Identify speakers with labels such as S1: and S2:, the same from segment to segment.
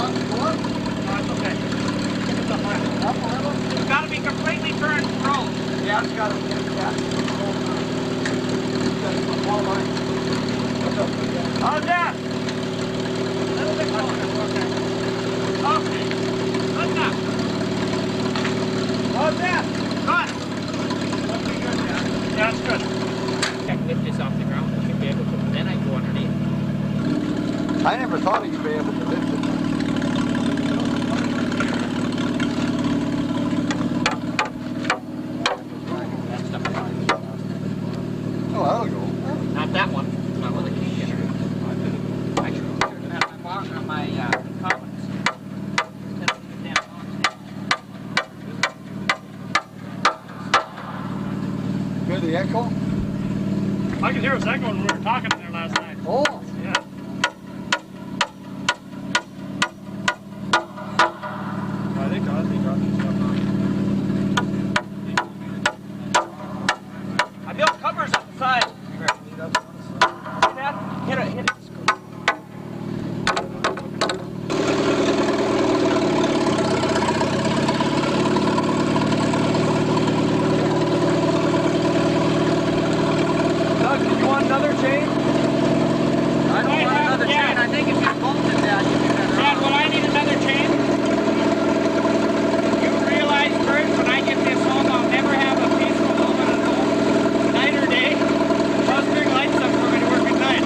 S1: okay. It's got to be completely turned pro.
S2: Yeah, it's got to be.
S1: How's that? A little bit closer. Okay. Good enough. How's that? Good. Must be good, yeah. Yeah, it's good. I can lift this off the ground. I should be able to. Then I go underneath.
S2: I never thought you'd be able to lift it. Oh, that'll go.
S1: Not that one. Not with a key in it. I should have my comments.
S2: Hear the echo?
S3: I could hear us echoing when we were talking in there last night.
S2: Oh.
S3: Yeah.
S2: I think Ozzy dropped his stuff on.
S1: I built covers on the side. See that? Hit it.
S2: Doug, did you want another chain?
S1: I don't want another chain. I think if you bolted that, you'd be better off. Dad, will I need another chain? You realize, Kurt, when I get this home, I'll never have a peaceful moment at home, night or day. I'll bring lights up for me to work at night.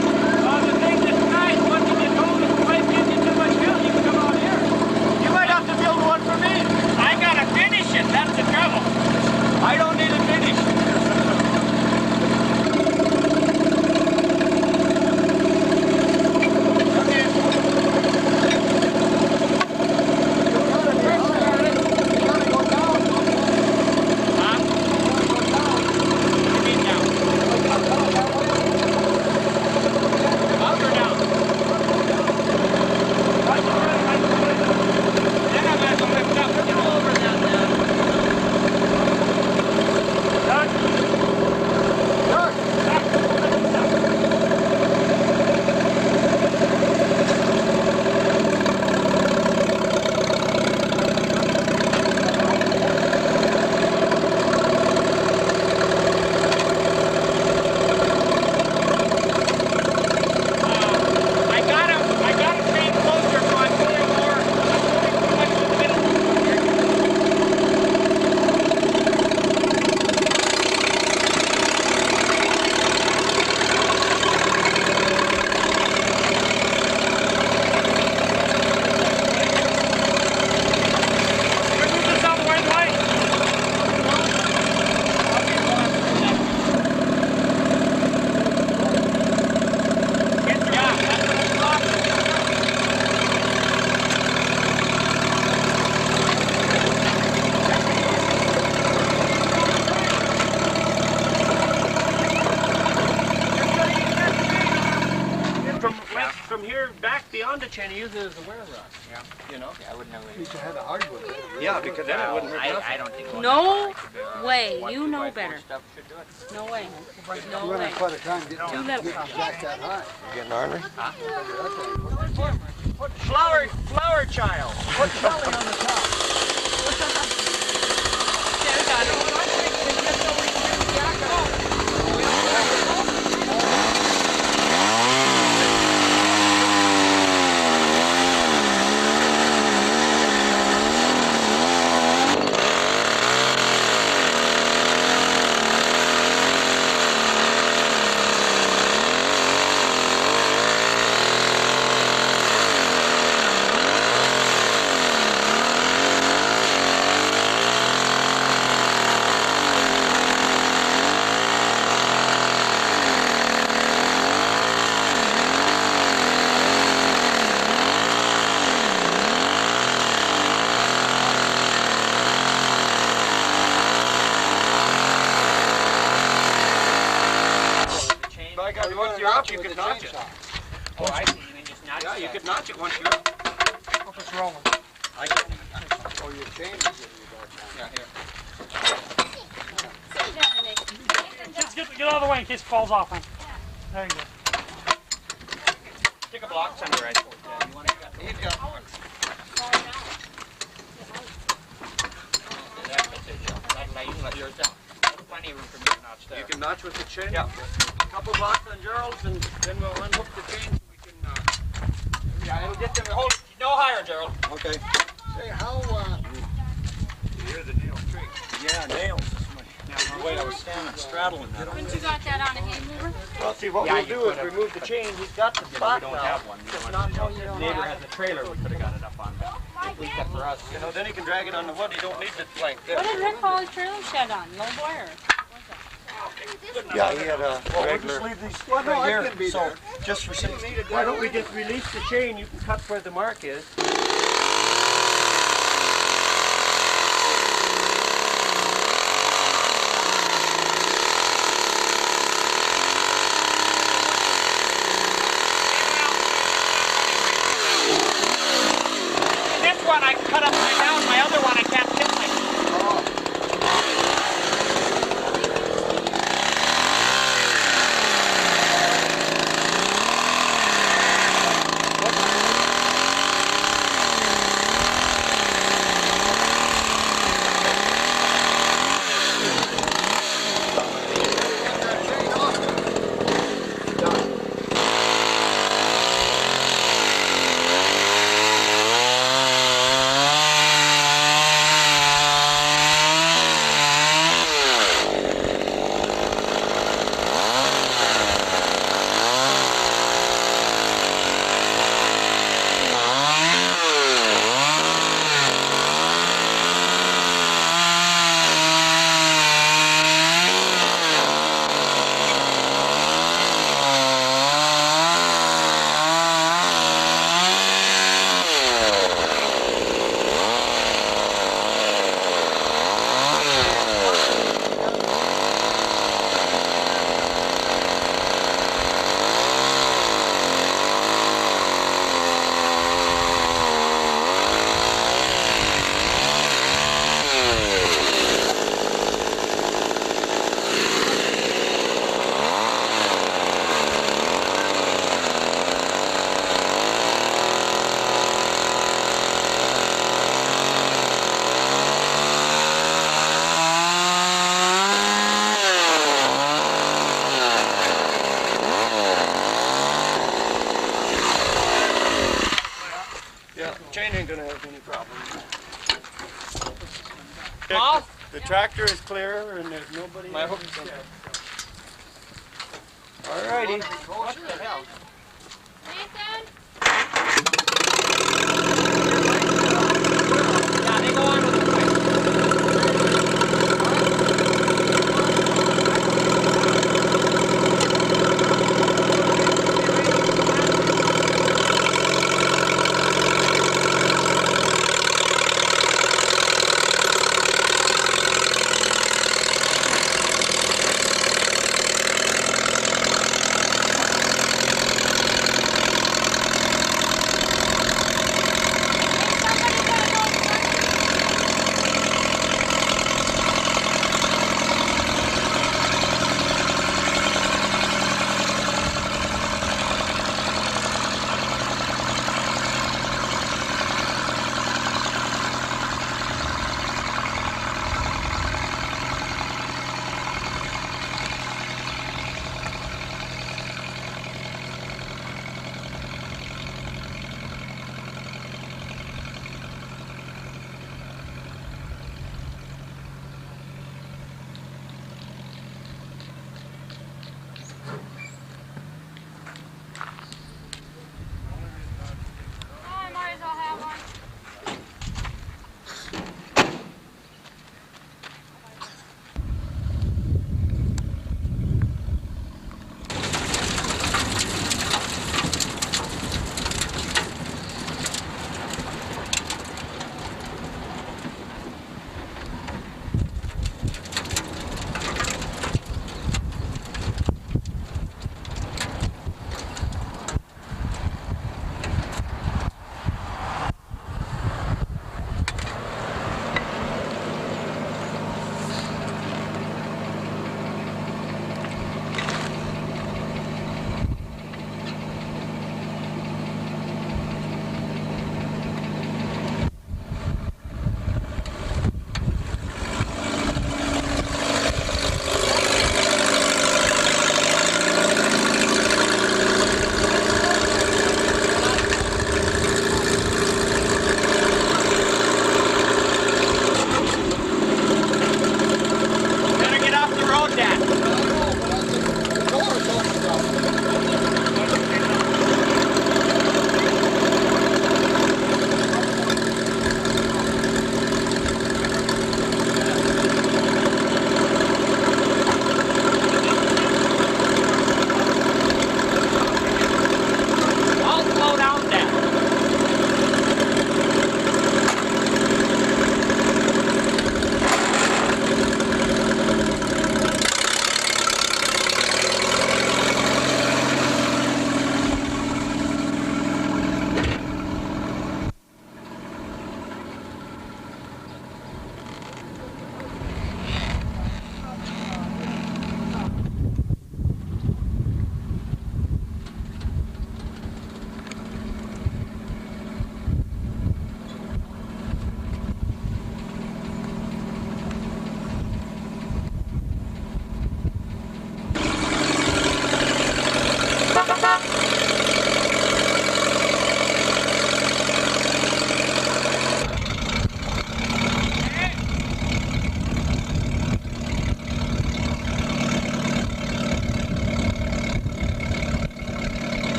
S1: The thing that's nice, once you get home, if the wife gives you too much milk, you can come out here. You might have to build one for me. I gotta finish it. That's the trouble. I don't need it finished. From here back beyond the chain, he uses it as a wear rod. Yeah. You know?
S4: Yeah, I wouldn't know.
S2: You should have the hardwood.
S1: Yeah, because then it wouldn't hurt nothing.
S4: I don't think.
S5: No way. You know better. No way. No
S2: You're
S5: way.
S2: having quite a time getting
S5: Too little.
S2: jack that high.
S4: You getting ornery?
S1: Flower child.
S2: Put belly on the top.
S1: Once you're up, you can notch it.
S4: Oh, I see. You mean just notch it?
S1: Yeah, you could notch it once you're up.
S3: Hope it's rolling.
S1: I can.
S2: Oh, your chain is getting
S1: Yeah, here.
S3: Just get out of the way in case it falls off. Huh? There you go.
S1: Take a block under right. You want to? He's got one.
S2: can notch with the chain?
S1: Yeah. A couple blocks on Gerald's and then we'll unhook the chain so we can, yeah, it'll get them, hold, no higher, Gerald.
S2: Okay.
S6: Say, how,
S2: Here's the nail tree.
S1: Yeah, nails. The way I was standing, straddling that.
S5: Haven't you got that on a hand mover?
S1: Well, see, what we'll do is remove the chain. He's got the spot now.
S4: We don't have one.
S1: Just not
S5: Oh, you don't
S4: Neighbor
S5: have
S4: has a trailer, we could have got it up on that. At least that for us.
S1: You know, then he can drag it on the wood. He don't need the plank there.
S5: What did Rick haul his trailer shed on? Low wire.
S2: Yeah, he had a
S1: Well, we'll
S2: regular.
S1: just leave these
S2: Well, no,
S1: right
S2: I
S1: here.
S2: can be
S1: So,
S2: there.
S1: just for safety, why don't we just release the chain? You can cut where the mark is. This one I cut upside down. My other one I can't tip my. Yeah, chain ain't gonna have any problems. The tractor is clear and there's nobody. My hook's there. Alrighty. What the hell? Yeah, they go on with the pipe.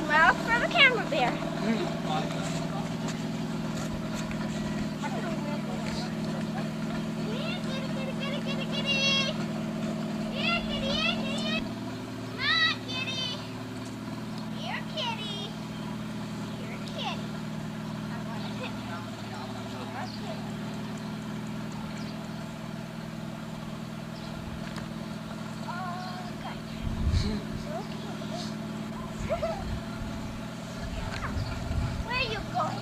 S6: Smile for the camera bear. Where are you going?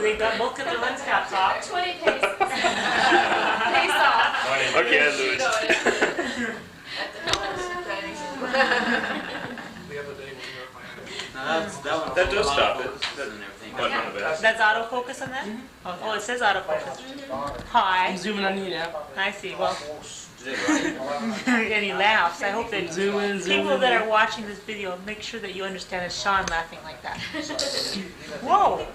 S3: They got both cut their lens caps off.
S6: 20 paces. Pace off.
S7: Okay, I lose. That does stop it. But none of it.
S5: That's autofocus on that? Oh, it says autofocus. Hi.
S3: I'm zooming on you now.
S5: I see. Well, and he laughs. I hope that
S3: Zoom in, zoom
S5: people
S3: in.
S5: that are watching this video make sure that you understand it's Sean laughing like that. Whoa!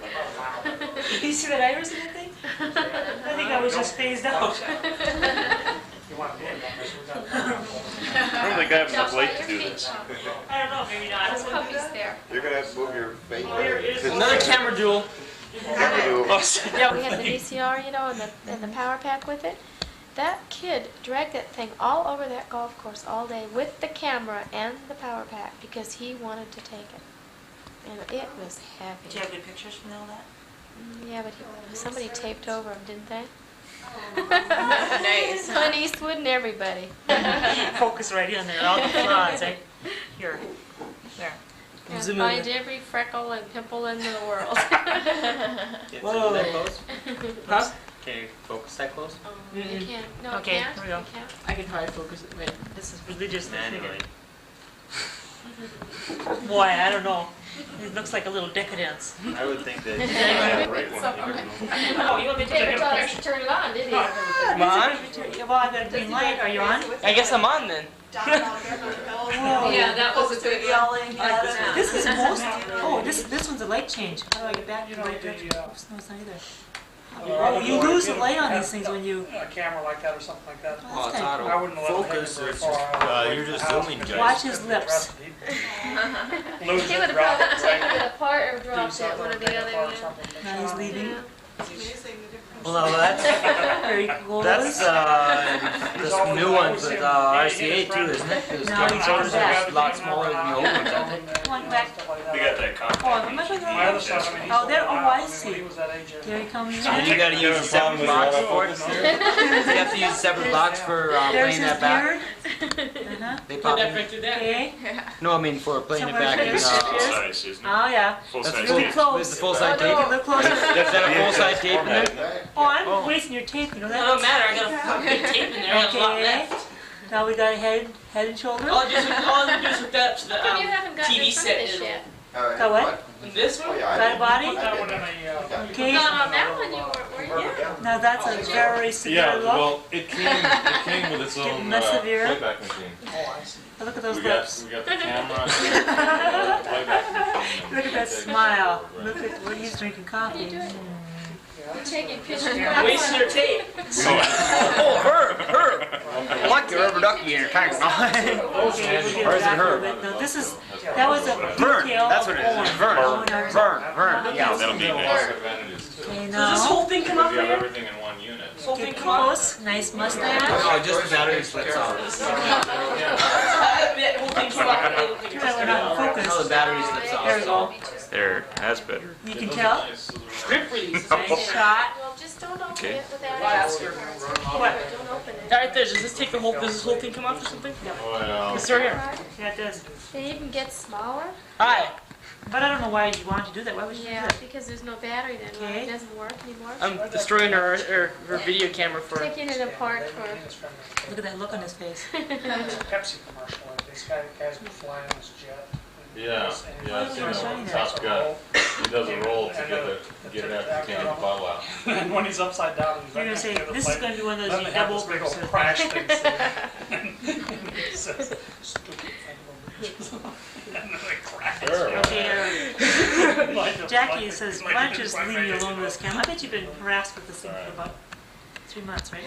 S5: Did you see that iris in that thing? I think I was just phased out.
S7: I don't think I have enough light to do this.
S5: I don't know, maybe not.
S6: There's puppies there.
S2: You're gonna have to move your face.
S3: Another camera duel.
S6: Yeah, we had the VCR, you know, and the power pack with it. That kid dragged that thing all over that golf course all day with the camera and the power pack because he wanted to take it. And it was heavy.
S5: Did you have good pictures from all that?
S6: Yeah, but somebody taped over him, didn't they?
S5: Nice.
S6: Clint Eastwood and everybody.
S5: Focus right in there, all the flaws, right? Here. There.
S6: And
S3: Zoom in
S6: find
S3: there.
S6: every freckle and pimple in the world.
S3: Whoa.
S4: That close?
S3: Huh?
S4: Can you focus that close?
S6: You can't. No,
S5: Okay,
S6: it can't.
S5: here we go.
S6: You can't.
S3: I can try to focus it. Wait.
S5: This is religious.
S4: Anyway.
S5: Boy, I don't know. It looks like a little decadence.
S7: I would think that you might have the right one.
S5: Oh, you want me to take
S6: David
S5: a
S6: told us
S5: picture?
S6: to turn it on, didn't he?
S3: Am I on?
S5: Well, I got a green light. Are you on?
S3: I guess I'm on then.
S6: Yeah, that was a good yelling.
S5: This is most. Oh, this one's a light change. How do I get back to the right direction? Oops, no, it's not either. Oh, you lose the light on these things when you.
S3: A camera like that or something like that.
S5: Oh, that's kinda cool.
S3: I wouldn't let
S8: Focus,
S3: him
S8: it's just, you're just zooming, guys.
S5: Watch his lips.
S6: He would have probably taken it apart or dropped it, one or the other. Yeah.
S5: Now he's leaving.
S8: Well, that's
S5: Very cool.
S8: this new one with RCA too, isn't it? Because
S5: No, he's on
S8: is
S5: that.
S8: a lot smaller than the old ones, I think.
S5: Come on back.
S7: They got that compact.
S5: Oh, am I going
S3: My other
S5: to
S3: son, I mean, he's
S5: Oh, there.
S3: still
S5: Oh,
S3: alive.
S5: I see.
S3: He was that age.
S5: Here he comes.
S8: And you gotta use a separate box for it. You have to use a separate box for
S5: There's
S8: playing
S5: his
S8: that back.
S5: beard. Uh-huh.
S8: They pop in.
S5: Okay.
S8: No, I mean for playing it
S5: Somewhere
S8: back
S5: here.
S8: in.
S7: Full size, isn't it?
S5: Oh, yeah.
S7: Full
S8: That's
S7: size
S8: really
S7: tape.
S5: Close.
S8: With the full side
S6: Oh,
S8: tape.
S6: no.
S5: Look close.
S8: There's that a full side tape in there?
S5: Oh, I'm wasting your tape, you know that?
S9: It don't matter, I got a good tape in there, I got a lot
S5: Okay.
S9: left.
S5: Now we got head and shoulders.
S9: All I do is hook that up to the
S6: How come you haven't gotten
S9: TV
S6: in front of
S9: set.
S6: this yet?
S5: Got what?
S9: This one?
S5: Got a body?
S3: That one in a,
S5: Okay.
S6: Not on that one, you weren't, were you?
S5: Now that's a very severe
S7: Yeah,
S5: look.
S7: well, it came with its own
S5: Getting less severe.
S7: playback machine.
S5: Look at those
S7: We
S5: lips.
S7: got the camera, and the playback machine.
S5: Look at that smile. Look at what he's drinking
S6: What are you
S5: coffee.
S6: doing? You're taking pictures.
S9: Wasting your tape.
S8: Oh, her! I like your rubber ducky in your tank.
S5: Okay, we'll get
S8: Or is it
S5: back
S8: her?
S5: to it. No, this is, that was a
S8: Vern,
S5: detail
S8: that's what it is.
S5: of
S8: Vern.
S5: orange.
S8: Vern. Yeah.
S7: That'll be nice advantages.
S5: Okay,
S9: Does this
S5: now,
S9: whole thing come up
S7: You have
S9: here?
S7: everything in one unit.
S9: This whole thing
S5: get
S9: come up?
S5: close, nice mustache.
S8: Oh, just the battery splits off.
S9: I admit, the whole thing come up. I don't think
S5: Too bad we're not in
S8: No,
S5: focus.
S8: the battery slips off.
S5: There we go.
S7: There, that's better.
S5: You can tell.
S9: Grip for these.
S5: Nice shot.
S6: Well, just don't open
S7: Okay.
S6: it without
S9: Why
S6: asking
S9: ask
S6: for
S9: her?
S6: it.
S5: What?
S6: Don't open it.
S9: Right there, does this take the whole, does this whole thing come off or something?
S7: Well,
S9: It's right here.
S5: Yeah, it does.
S6: They even get smaller?
S9: Hi,
S5: But I don't know why you wanted to do that. Why would you do
S6: Yeah,
S5: that?
S6: because there's no battery then, right?
S5: Okay.
S6: It doesn't work anymore.
S9: I'm destroying her video camera for
S6: Taking it apart for,
S5: Look at that look on his face.
S3: Pepsi commercial, like this guy's been flying this jet.
S7: yeah, I've seen
S5: Oh,
S7: it. Top Gun. He does a roll to get it out, can't get the bottle out.
S3: And when he's upside down, he's
S5: You're gonna say, this is gonna be one of those
S3: Then
S5: you
S3: they have
S5: double
S3: this big
S5: over
S3: old
S5: sort of
S3: crash
S5: thing.
S3: thing. It says, "Stupid thing." And then they crash.
S5: Okay,
S3: Like a-
S5: Jackie
S3: like-
S5: says,
S3: like
S5: why don't
S3: it's
S5: you just
S3: my
S5: leave me
S3: face.
S5: alone with this camera? I bet you've been harassed with this thing for about 3 months, right?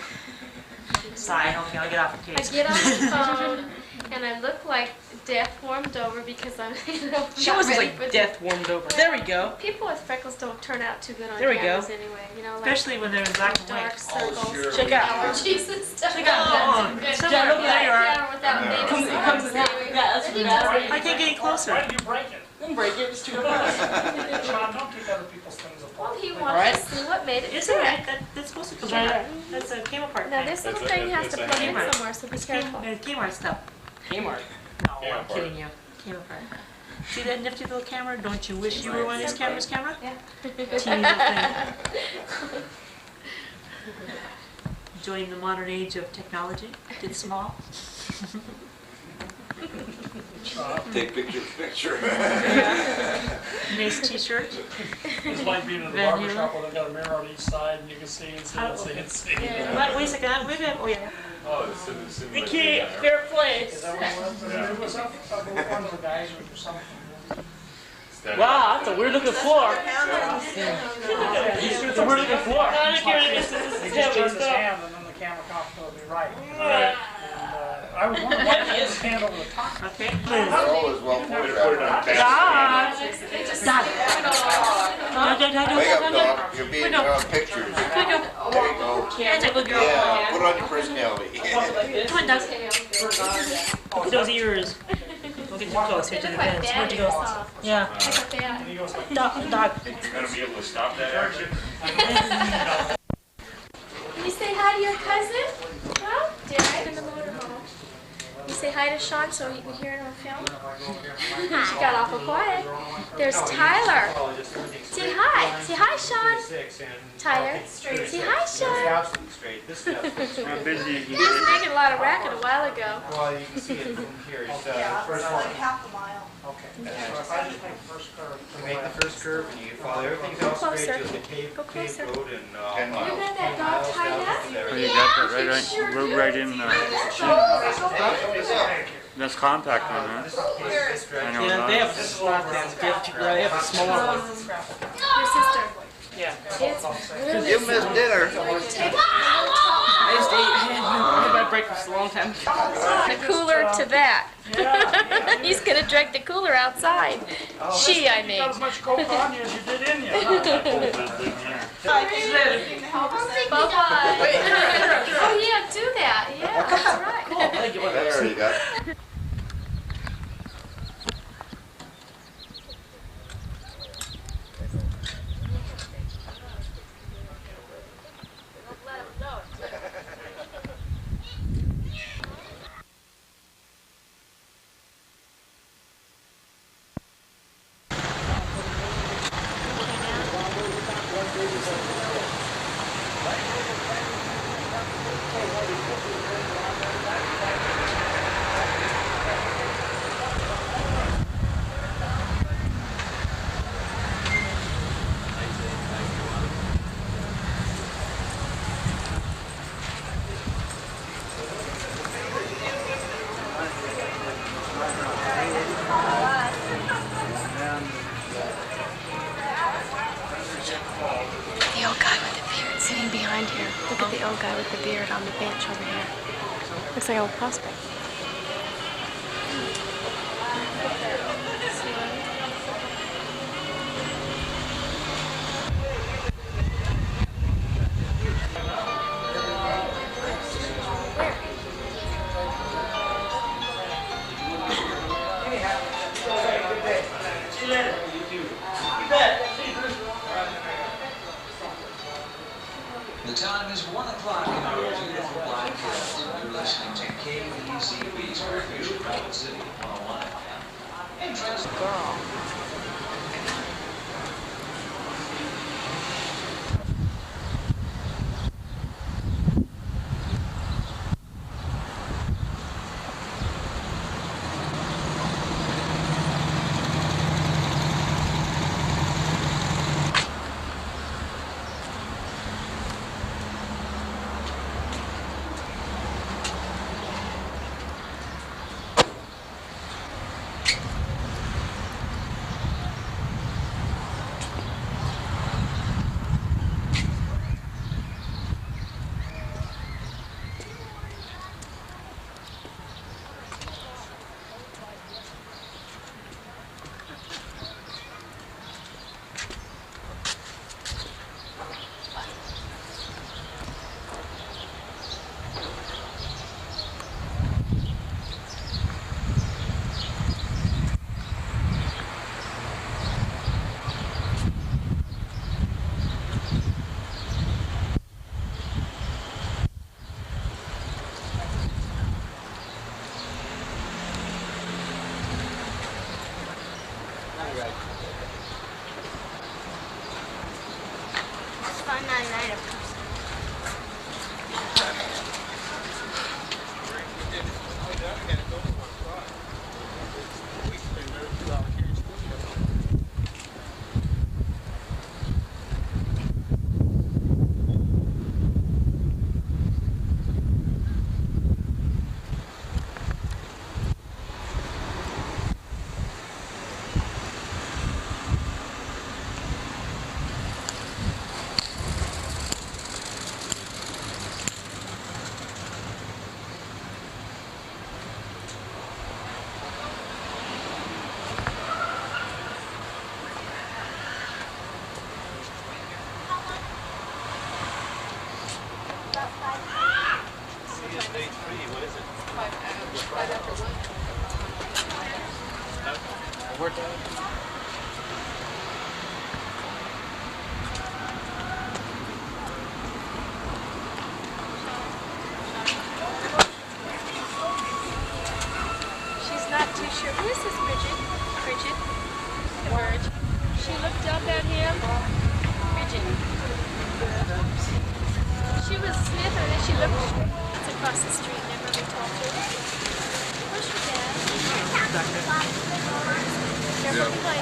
S5: Sigh, okay, I'll get off the
S6: I
S5: case.
S6: get on the phone and I look like death warmed over because I'm,
S9: She
S6: not
S9: wasn't
S6: ready
S9: like
S6: for
S9: death warmed over. There we go.
S6: People with freckles don't turn out too good on
S9: There we go.
S6: cameras anyway, you know, like
S5: Especially when they're in black and
S6: dark
S5: white.
S6: circles,
S9: Check out.
S6: allergies and stuff.
S5: Check out, oh, somewhere
S9: look
S5: over
S6: Yeah,
S5: there.
S6: yeah, without names.
S9: Comes that's
S6: Then you
S9: bad.
S5: I can't get any closer.
S3: Why did you break it?
S9: Don't break it, it's too much.
S3: Sean, don't take other people's things apart.
S6: Well, he
S9: Alright.
S6: wanted to see what made it
S5: It's
S6: tick.
S5: alright, that's supposed to come
S9: It's right
S5: out. That's a came apart
S6: Now
S5: thing.
S6: this little
S7: It's a-
S6: thing has
S7: it's
S6: to
S7: a
S6: plug in
S5: hammer.
S6: somewhere, so be
S5: It's
S6: careful.
S5: Kmart stuff.
S9: Kmart.
S5: No, I'm kidding you. Came apart. See that nifty little camera? Don't you wish you were one of these cameras, camera?
S6: Yeah.
S5: Teeny little thing. Enjoying the modern age of technology. Did small.
S2: Take picture.
S5: Nice t-shirt.
S3: It's like being in the
S5: Van
S3: barber
S5: Halen.
S3: shop where they've got a mirror on each side and you can see and see and see and see.
S5: But wait a second, wait a minute. Oh yeah.
S7: Oh, it's in
S9: The key, fair play.
S3: Is that what it was?
S7: Yeah.
S3: It was one of the guys or something.
S9: Wow, that's a weird looking floor. It's a weird looking floor.
S3: They just turned his hand and then the camera cop would be right. And I was wondering why he had his hand over the top.
S5: Okay.
S2: All is well
S7: Put it on
S2: photographed.
S7: back.
S5: Stop. Stop.
S2: Wake up, dog. You're being on pictures. There you go.
S5: That's a good girl.
S2: Yeah, put on your personality.
S5: Come on, Doug. Look at those ears. We'll get too close here to the
S6: Quite
S5: fence.
S6: bad,
S5: Where'd you go?
S6: soft.
S5: Yeah.
S6: Like a bat.
S3: And he goes like,
S5: Dog.
S7: You're gonna be able to stop that action?
S6: Can you say hi to your cousin? Huh? Dad in the motorhome. You say hi to Sean so we can hear it on film? She got awful quiet. There's Tyler. Say hi. Say hi, Sean. Tyler. Say hi, Sean.
S7: How busy
S6: He was making a lot of racket a while ago.
S2: Well, you can see it from here. It's first
S10: Like half a mile.
S3: okay. So if I just make the first curve.
S11: You make the first curve and you follow everything's all straight,
S6: Closer.
S11: you'll get paved
S6: Go closer.
S11: road and
S2: And
S6: You got that dog tied up?
S7: Oh, you got that right in, that's compact one, huh? I know
S9: Yeah, they
S7: that.
S9: have a spot that's gift. They have a smaller one.
S6: Your sister.
S9: Yeah.
S6: It's really
S2: You missed dinner.
S9: I just ate. I had my breakfast a long time ago.
S6: the cooler to that. He's gonna drag the cooler outside. She, I mean.
S3: Got as much coke on you as you did in you.
S6: Bye-bye. Oh yeah, do that. Yeah, that's right.
S2: There you go.
S6: The old guy with the beard sitting behind here. Look at the old guy with the beard on the bench over here. Looks like an old prospect.
S10: The time is 1 o'clock in our beautiful Black Hills. You're listening to KEZB's Refuge Rapid City 101 FM. Interest girl.
S6: She's not too sure. Who is this, Bridget? Bridget? The bird. She looked up at him. Bridget. She was Smith, and then she looked across the street. Never really talked to her. Where's your dad? Careful to play.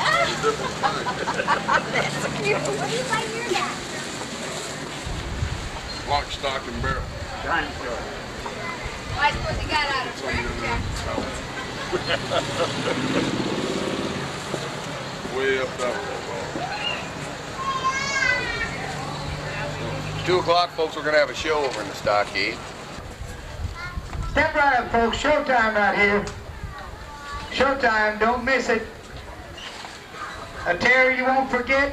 S6: That's cute. What do you like your dad?
S7: Lock, stock, and barrel.
S2: Dinosaur.
S6: I suppose he got out of Jack.
S7: Way up that way.
S12: 2 o'clock, folks, we're going to have a show over in the stockade.
S13: Step right up, folks. Showtime right here. Showtime. Don't miss it. A terror you won't forget.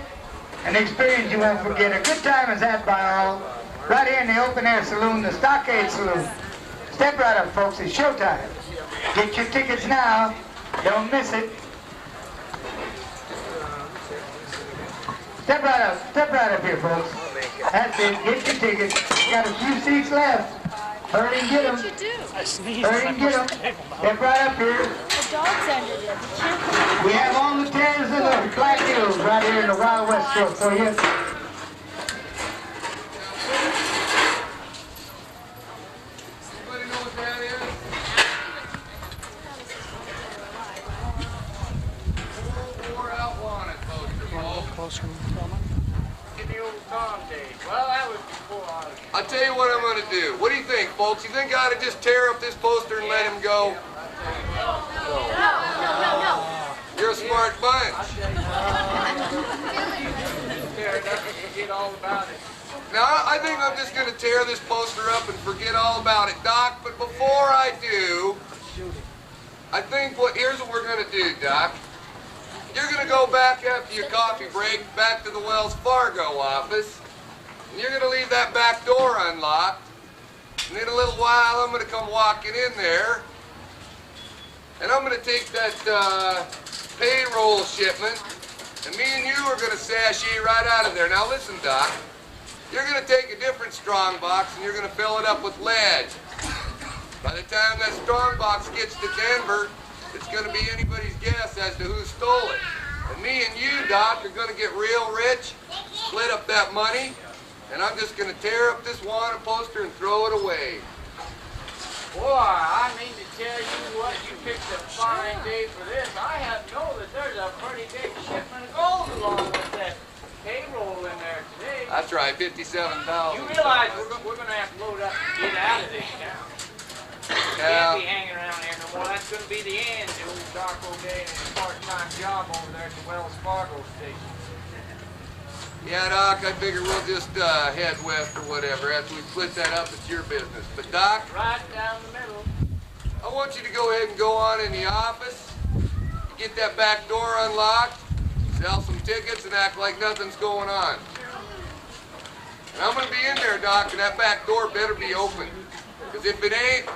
S13: An experience you won't forget. A good time is had by all. Right here in the open air saloon, the Stockade Saloon. Step right up, folks. It's showtime. Get your tickets now. Don't miss it. Step right up. Step right up here, folks. That's it. Get your tickets. Got a few seats left. Hurry and get them. Hurry and get them. Step right up here.
S6: The dogs ended it.
S13: We have all the terrors of the Black Hills right here in the Wild West Shore for you.
S12: I'll tell you what I'm going to do. What do you think, folks? You think I ought to just tear up this poster and let him go?
S6: No.
S12: You're a smart bunch. Now, I think I'm just going to tear this poster up and forget all about it, Doc. But before I do, I think here's what we're going to do, Doc. You're going to go back after your coffee break, back to the Wells Fargo office. And you're going to leave that back door unlocked. And in a little while, I'm going to come walking in there. And I'm going to take that payroll shipment. And me and you are going to sashay right out of there. Now listen, Doc. You're going to take a different strong box and you're going to fill it up with lead. By the time that strong box gets to Denver, it's going to be anybody's guess as to who stole it. And me and you, Doc, are going to get real rich, split up that money, and I'm just going to tear up this wanted poster and throw it away.
S1: Boy, I mean to tell you what, you picked a fine day for this. I have known that there's a pretty big shipment of gold along with that payroll in there today.
S12: That's right, 57,000.
S1: You realize we're going to have to load up and get out of this town.
S12: Yeah.
S1: Can't be hanging around here no more. That's going to be the end of old Doc O'Day and his part-time job over there at the Wells Fargo station.
S12: Yeah, Doc, I figure we'll just head west or whatever. After we split that up, it's your business. But, Doc,
S1: right down the middle.
S12: I want you to go ahead and go on in the office, get that back door unlocked, sell some tickets, and act like nothing's going on. And I'm going to be in there, Doc, and that back door better be open. Because if it ain't,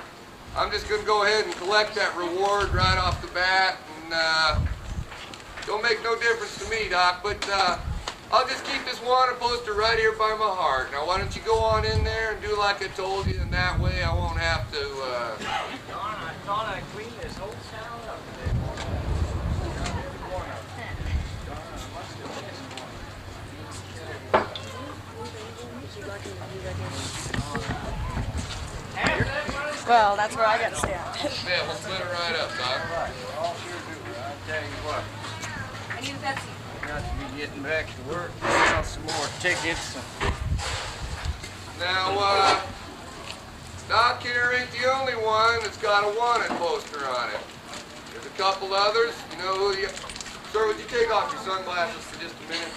S12: I'm just going to go ahead and collect that reward right off the bat. And don't make no difference to me, Doc, but I'll just keep this wanted poster right here by my heart. Now, why don't you go on in there and do like I told you, and that way I won't have to...
S1: I thought I cleaned this whole town up today.
S14: Well, that's where I got stabbed.
S12: Yeah, we'll split it right up, Doc.
S11: I'll sure do, I tell you what.
S14: I need a Pepsi.
S11: Got to be getting back to work. Got some more tickets.
S12: Now, Doc here ain't the only one that's got a wanted poster on it. There's a couple others. You know who you... Sir, would you take off your sunglasses for just a minute?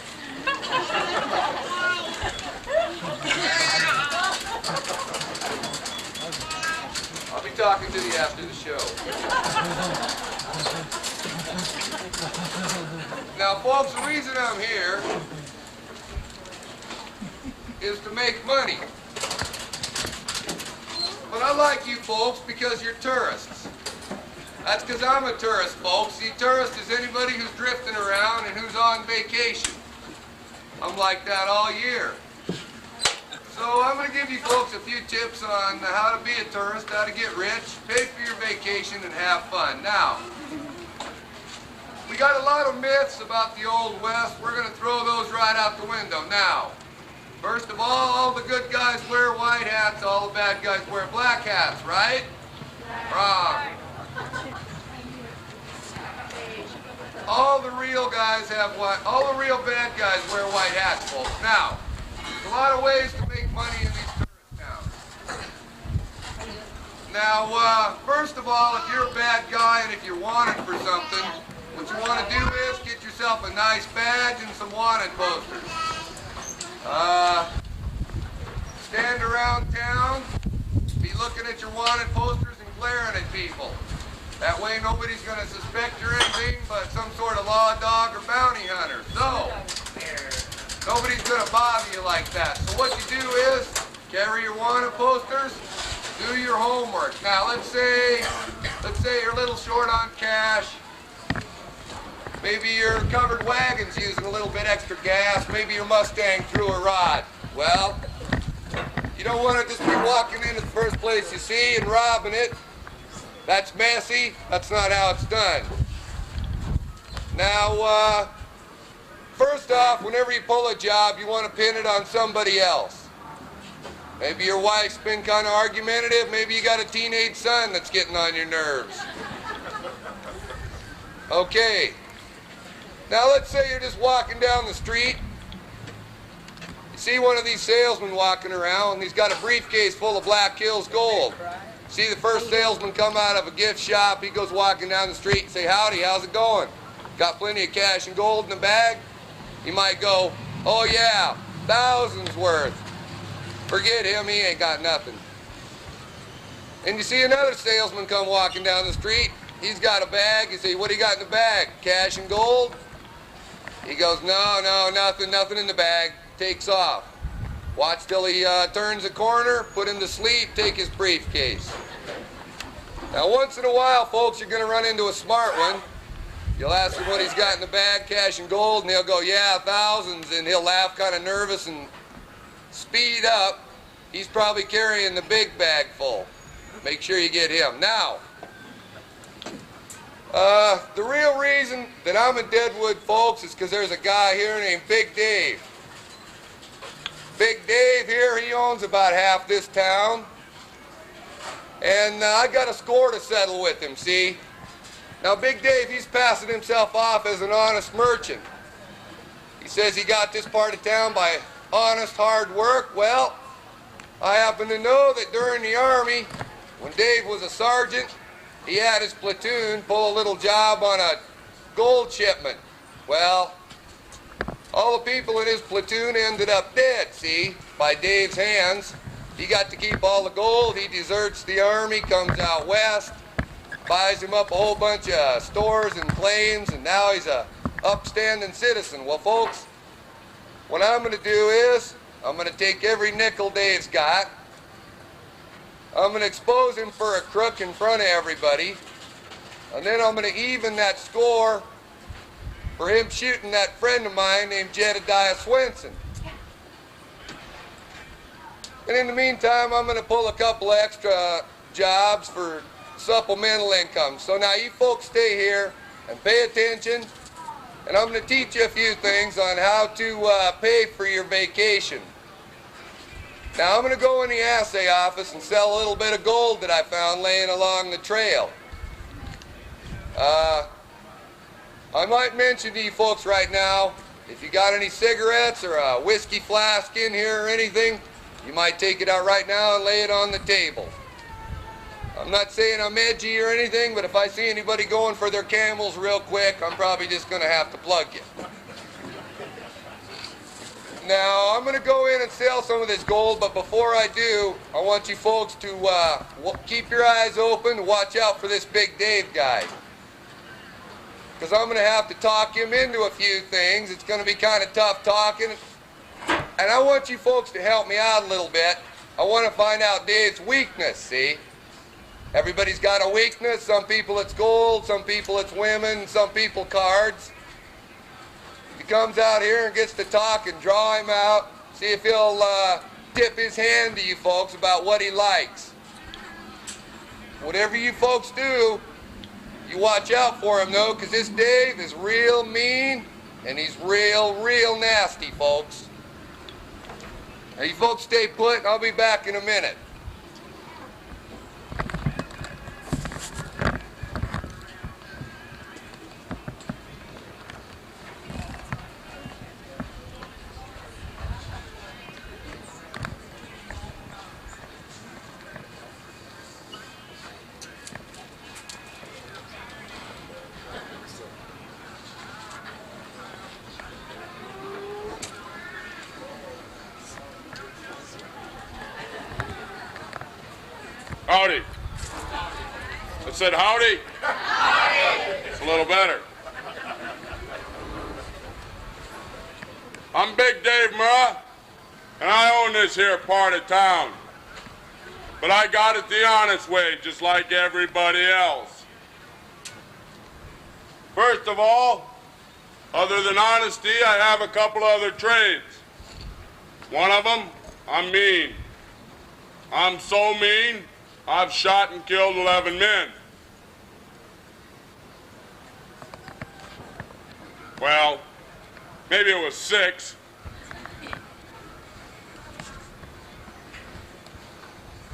S12: I'll be talking to you after the show. Now, folks, the reason I'm here is to make money. But I like you folks because you're tourists. That's because I'm a tourist, folks. See, tourist is anybody who's drifting around and who's on vacation. I'm like that all year. So I'm going to give you folks a few tips on how to be a tourist, how to get rich, pay for your vacation, and have fun. Now, we got a lot of myths about the Old West. We're going to throw those right out the window. Now, first of all the good guys wear white hats, all the bad guys wear black hats, right? Wrong. All the real guys have white, all the real bad guys wear white hats, folks. Now, there's a lot of ways to make money in these tourist towns. Now, first of all, if you're a bad guy and if you're wanted for something, what you want to do is get yourself a nice badge and some wanted posters. stand around town, be looking at your wanted posters and glaring at people. That way nobody's going to suspect you're anything but some sort of law dog or bounty hunter. So, nobody's going to bother you like that. So what you do is, carry your wanted posters, do your homework. Now let's say you're a little short on cash. Maybe your covered wagon's using a little bit extra gas. Maybe your Mustang threw a rod. Well, you don't want to just be walking into the first place you see and robbing it. That's messy. That's not how it's done. Now, first off, whenever you pull a job, you want to pin it on somebody else. Maybe your wife's been kind of argumentative. Maybe you got a teenage son that's getting on your nerves. Okay. Now let's say you're just walking down the street. You see one of these salesmen walking around, and he's got a briefcase full of Black Hills gold. See the first salesman come out of a gift shop, he goes walking down the street and say, "Howdy, how's it going? Got plenty of cash and gold in the bag?" He might go, "Oh yeah, thousands worth." Forget him, he ain't got nothing. And you see another salesman come walking down the street, he's got a bag, you say, "What do you got in the bag? Cash and gold?" He goes, no, nothing in the bag." Takes off. Watch till he turns a corner, put him to sleep, take his briefcase. Now once in a while, folks, you're going to run into a smart one. You'll ask him what he's got in the bag, cash and gold, and he'll go, "Yeah, thousands," and he'll laugh kind of nervous and speed up. He's probably carrying the big bag full. Make sure you get him. Now, the real reason that I'm in Deadwood, folks, is because there's a guy here named Big Dave. Big Dave here, he owns about half this town. And I got a score to settle with him, see? Now, Big Dave, he's passing himself off as an honest merchant. He says he got this part of town by honest, hard work. Well, I happen to know that during the Army, when Dave was a sergeant, he had his platoon pull a little job on a gold shipment. Well, all the people in his platoon ended up dead, see, by Dave's hands. He got to keep all the gold. He deserts the Army, comes out west, buys him up a whole bunch of stores and claims, and now he's a upstanding citizen. Well, folks, what I'm going to do is I'm going to take every nickel Dave's got. I'm going to expose him for a crook in front of everybody, and then I'm going to even that score for him shooting that friend of mine named Jedediah Swenson. And in the meantime, I'm going to pull a couple extra jobs for supplemental income. So now you folks stay here and pay attention, and I'm going to teach you a few things on how to pay for your vacation. Now I'm going to go in the assay office and sell a little bit of gold that I found laying along the trail. I might mention to you folks right now, if you got any cigarettes or a whiskey flask in here or anything, you might take it out right now and lay it on the table. I'm not saying I'm edgy or anything, but if I see anybody going for their Camels real quick, I'm probably just going to have to plug you. Now, I'm going to go in and sell some of this gold, but before I do, I want you folks to keep your eyes open, watch out for this Big Dave guy. Because I'm going to have to talk him into a few things. It's going to be kind of tough talking. And I want you folks to help me out a little bit. I want to find out Dave's weakness, see? Everybody's got a weakness. Some people it's gold, some people it's women, some people cards. If he comes out here and gets to talk and draw him out, see if he'll tip his hand to you folks about what he likes. Whatever you folks do, you watch out for him though, because this Dave is real mean and he's real nasty, folks. Now you folks stay put and I'll be back in a minute.
S15: Howdy. I said howdy? Howdy. It's a little better. I'm Big Dave Murrah, and I own this here part of town. But I got it the honest way, just like everybody else. First of all, other than honesty, I have a couple other trades. One of them, I'm mean. I'm so mean, I've shot and killed 11 men. Well, maybe it was 6.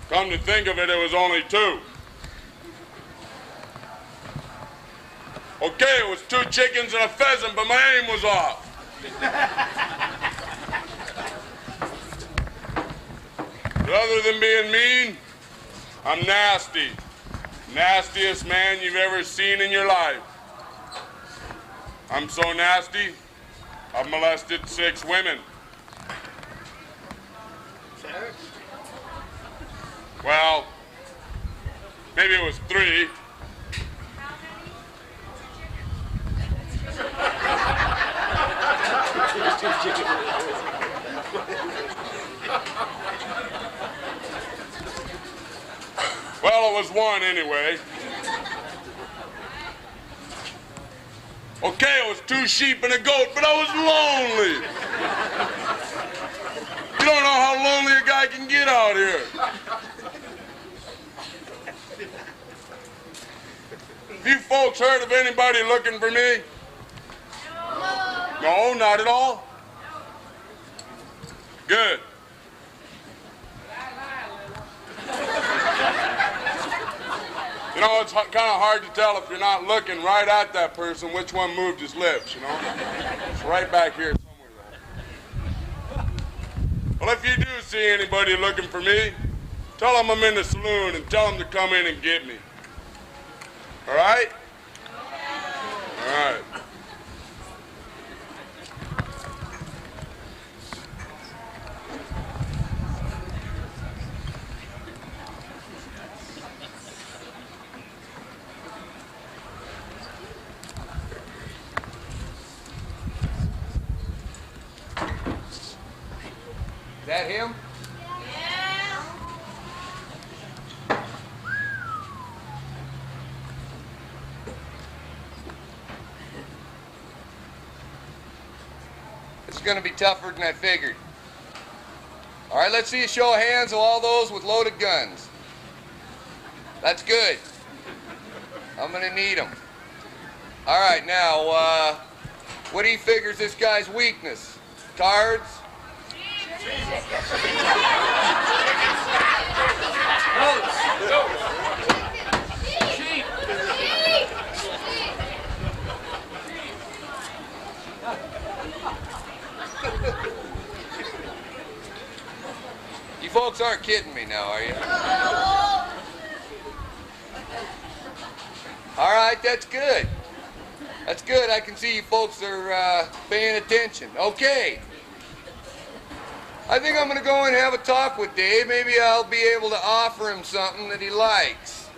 S15: Come to think of it, it was only 2. Okay, it was 2 chickens and a pheasant, but my aim was off. But other than being mean, I'm nasty. Nastiest man you've ever seen in your life. I'm so nasty, I've molested 6 women. Well, maybe it was 3. Well, it was 1 anyway. Okay, it was 2 sheep and a goat, but I was lonely. You don't know how lonely a guy can get out here. Have you folks heard of anybody looking for me? No, not at all? Good. You know, it's kind of hard to tell if you're not looking right at that person which one moved his lips, you know? It's right back here somewhere. Well, if you do see anybody looking for me, tell them I'm in the saloon and tell them to come in and get me. All right? All right.
S12: Is that him?
S6: Yeah.
S12: This is going to be tougher than I figured. All right, let's see a show of hands of all those with loaded guns. That's good. I'm going to need them. All right, now, what do you figure is this guy's weakness? Cards? You folks aren't kidding me now, are you? All right, that's good. That's good. I can see you folks are paying attention. Okay. I think I'm going to go and have a talk with Dave. Maybe I'll be able to offer him something that he likes.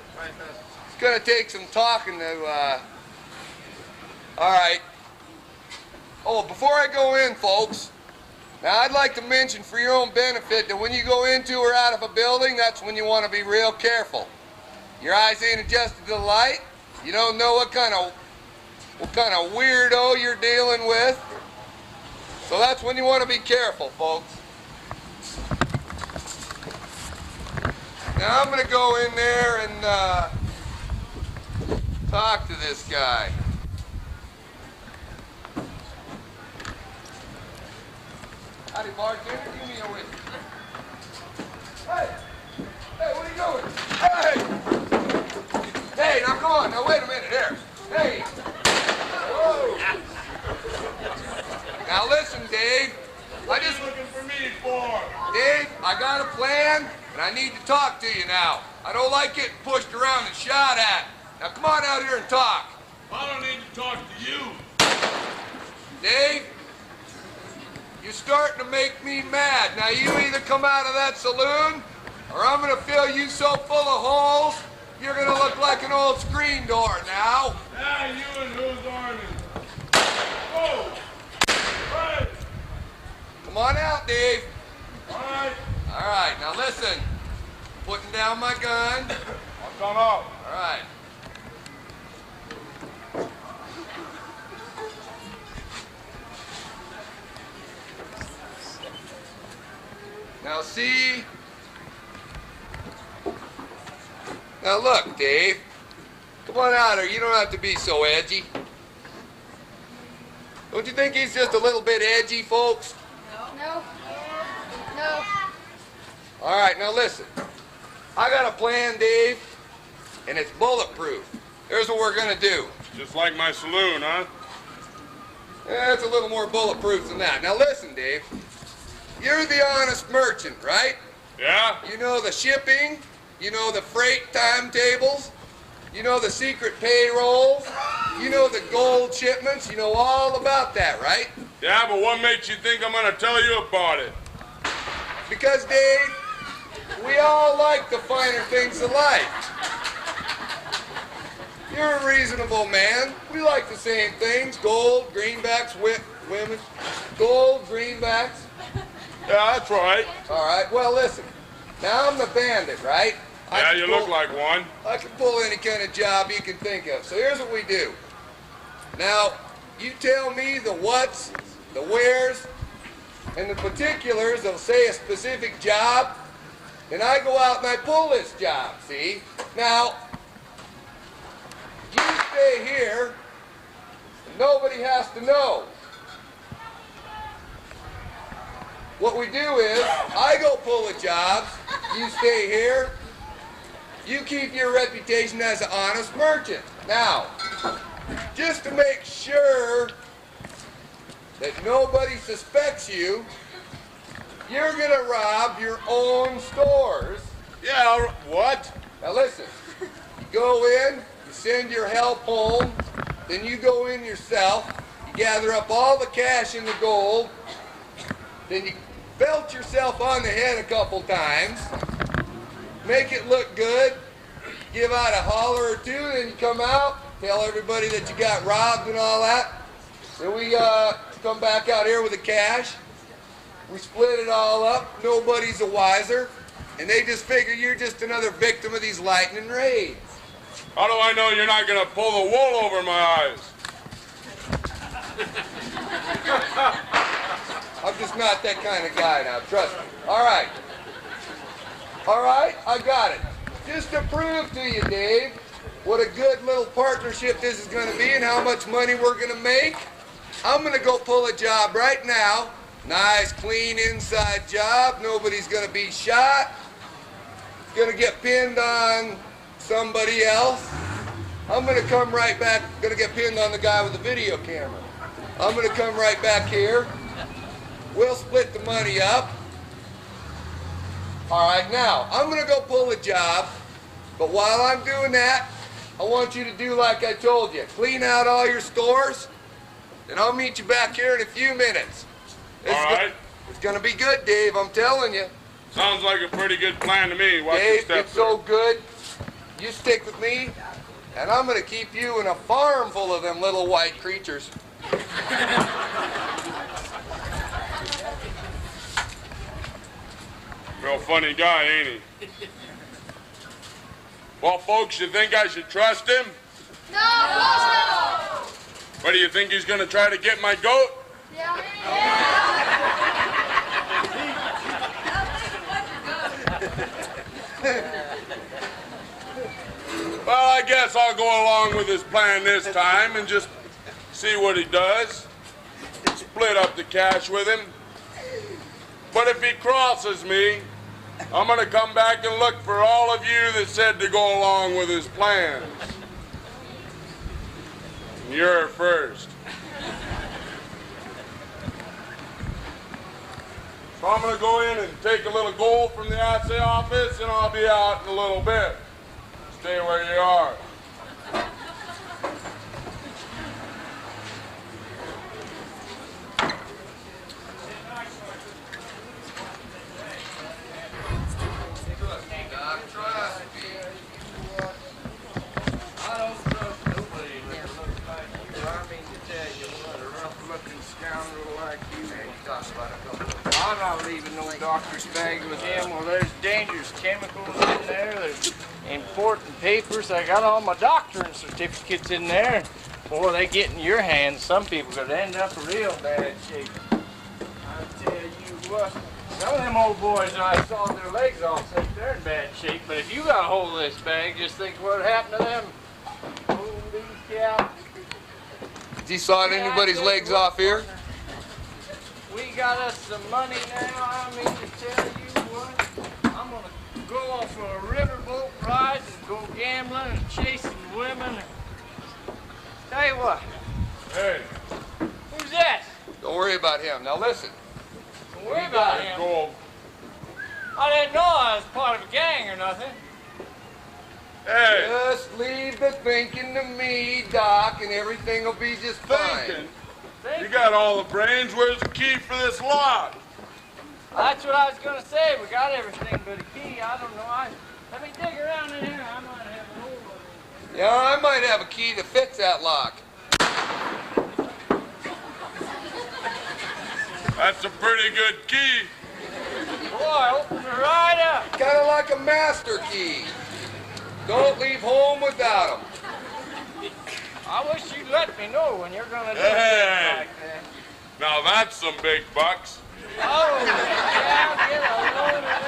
S12: It's going to take some talking to... All right. Oh, before I go in, folks, now I'd like to mention for your own benefit that when you go into or out of a building, that's when you want to be real careful. Your eyes ain't adjusted to the light. You don't know what kind of weirdo you're dealing with. So that's when you want to be careful, folks. Now I'm going to go in there and talk to this guy. Howdy, bartender. Give me a whiskey. Hey! Hey, what are you doing? Hey! Hey, now come on. Now wait a minute. Here. Hey! Whoa! Now listen, Dave.
S15: What are you looking for me for?
S12: Dave, I got a plan, and I need to talk to you now. I don't like getting pushed around and shot at. Now come on out here and talk.
S15: I don't need to talk to you.
S12: Dave, you're starting to make me mad. Now you either come out of that saloon or I'm gonna fill you so full of holes, you're gonna look like an old screen door now.
S15: Yeah, you and who's army? Whoa! Right!
S12: Come on out, Dave.
S15: All right.
S12: All right, now listen. Putting down my gun.
S15: I'll come up.
S12: All right. Now see. Now look, Dave. Come on out here. You don't have to be so edgy. Don't you think he's just a little bit edgy, folks?
S6: No. No.
S12: All right, now listen. I got a plan, Dave, and it's bulletproof. Here's what we're gonna do.
S15: Just like my saloon, huh?
S12: Yeah, it's a little more bulletproof than that. Now listen, Dave. You're the honest merchant, right?
S15: Yeah?
S12: You know the shipping, you know the freight timetables, you know the secret payrolls, you know the gold shipments, you know all about that, right?
S15: Yeah, but what makes you think I'm gonna tell you about it?
S12: Because, Dave, we all like the finer things of life. You're a reasonable man. We like the same things. Gold, greenbacks, women. Gold, greenbacks.
S15: Yeah, that's right.
S12: All right, well, listen. Now I'm the bandit, right?
S15: Yeah, you look like one.
S12: I can pull any kind of job you can think of. So here's what we do. Now, you tell me the whats, the wheres, and the particulars of, say, a specific job, and I go out and I pull this job, see? Now, you stay here, and nobody has to know. What we do is, I go pull the jobs, you stay here, you keep your reputation as an honest merchant. Now, just to make sure that nobody suspects you, you're gonna rob your own stores.
S15: Yeah, what?
S12: Now listen, you go in, you send your help home, then you go in yourself, you gather up all the cash and the gold, then you belt yourself on the head a couple times, make it look good, give out a holler or two, then you come out, tell everybody that you got robbed and all that. Then we come back out here with the cash. We split it all up. Nobody's a wiser. And they just figure you're just another victim of these lightning raids.
S15: How do I know you're not going to pull the wool over my eyes?
S12: I'm just not that kind of guy now, trust me. All right. All right, I got it. Just to prove to you, Dave, what a good little partnership this is going to be and how much money we're going to make, I'm going to go pull a job right now. Nice, clean inside job. Nobody's going to be shot. It's going to get pinned on somebody else. I'm going to come right back. Going to get pinned on the guy with the video camera. I'm going to come right back here. We'll split the money up. All right, now, I'm going to go pull a job. But while I'm doing that, I want you to do like I told you. Clean out all your stores. And I'll meet you back here in a few minutes.
S15: All right.
S12: It's going to be good, Dave, I'm telling you.
S15: Sounds like a pretty good plan to me. Watch your
S12: Dave,
S15: step
S12: it's so good. You stick with me, and I'm going to keep you in a farm full of them little white creatures.
S15: Real funny guy, ain't he? Well, folks, you think I should trust him?
S6: No!
S15: What, do you think he's going to try to get my goat? Well, I guess I'll go along with his plan this time and just see what he does. Split up the cash with him. But if he crosses me, I'm going to come back and look for all of you that said to go along with his plans. You're first. So I'm going to go in and take a little gold from the assay office, and I'll be out in a little bit. Stay where you are.
S11: scoundrel like you. I'm not leaving no doctor's bag with him. Well, there's dangerous chemicals in there. There's important papers. I got all my doctoring certificates in there. Before they get in your hands, some people could end up in real bad shape. I tell you what, some of them old boys I saw their legs off, said they're in bad shape. But if you got a hold of this bag, just think what happened to them. Holy cow.
S12: Has he sawed anybody's legs off here?
S11: We got us some money now. I mean to tell you what, I'm going to go off for a riverboat ride and go gambling and chasing women. Tell you what.
S15: Hey.
S11: Who's that?
S12: Don't worry about him. Now listen.
S11: Don't worry about him. I didn't know I was part of a gang or nothing.
S15: Hey.
S12: Just leave the thinking to me, Doc, and everything will be just fine.
S15: Thinking? You got all the brains. Where's the key for this lock?
S11: That's what I was going to say. We got everything but a key. I don't know. Let me dig around in here. I might have an old one.
S12: Yeah, I might have a key to fix that lock.
S15: That's a pretty good key.
S11: Boy, open it right up.
S12: Kind of like a master key. Don't leave home without them.
S11: I wish you'd let me know when you're going to do things
S15: Hey.
S11: like that.
S15: Now that's some big bucks.
S11: Oh, yeah, get a load of that.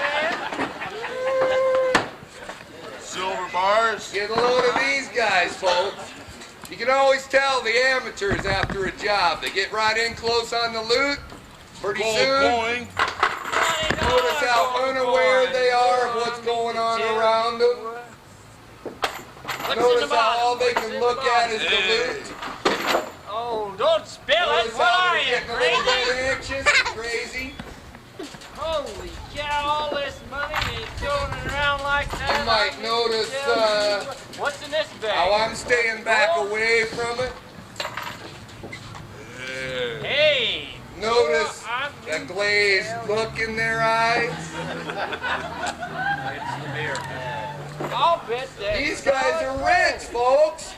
S15: Silver bars.
S12: Get a load of these guys, folks. You can always tell the amateurs after a job. They get right in close on the loot. Pretty soon, notice how unaware they are of what's going on around them. Notice how all they can look at is the loot.
S11: Oh, don't spill it.
S12: Notice
S11: What
S12: how
S11: are
S12: they're
S11: you,
S12: getting a little bit
S11: crazy?
S12: anxious and crazy.
S11: Holy cow, all this money is going around like that.
S12: You might notice
S11: what's in this bag?
S12: how I'm staying back away from it.
S11: Hey.
S12: Notice the glazed look in their eyes.
S11: I'll bet that.
S12: These guys are rich, folks.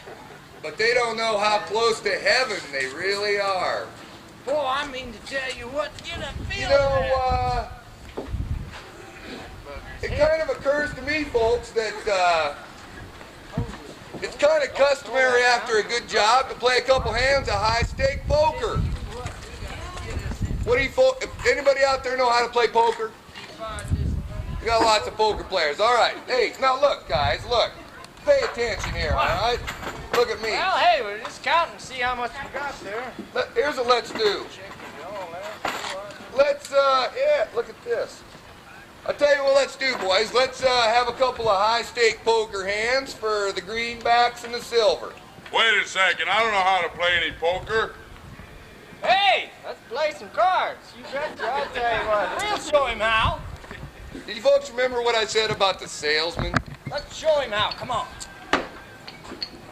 S12: But they don't know how close to heaven they really are.
S11: Boy, I mean to tell you what, get a feel.
S12: You know, it kind of occurs to me, folks, that it's kind of customary after a good job to play a couple hands of high-stake poker. What do you folks, anybody out there know how to play poker? We got lots of poker players. All right. Hey, now look, guys, look. Pay attention here, all right? Look at me.
S11: Well, hey, we're just counting to see how much we got there.
S12: Here's what let's do. Let's, yeah, look at this. I'll tell you what let's do, boys. Let's have a couple of high-stake poker hands for the greenbacks and the silver.
S15: Wait a second. I don't know how to play any poker.
S11: Hey, let's play some cards. You betcha. I'll tell you what. We'll show him how.
S12: Did you folks remember what I said about the salesman?
S11: Let's show him how. Come on.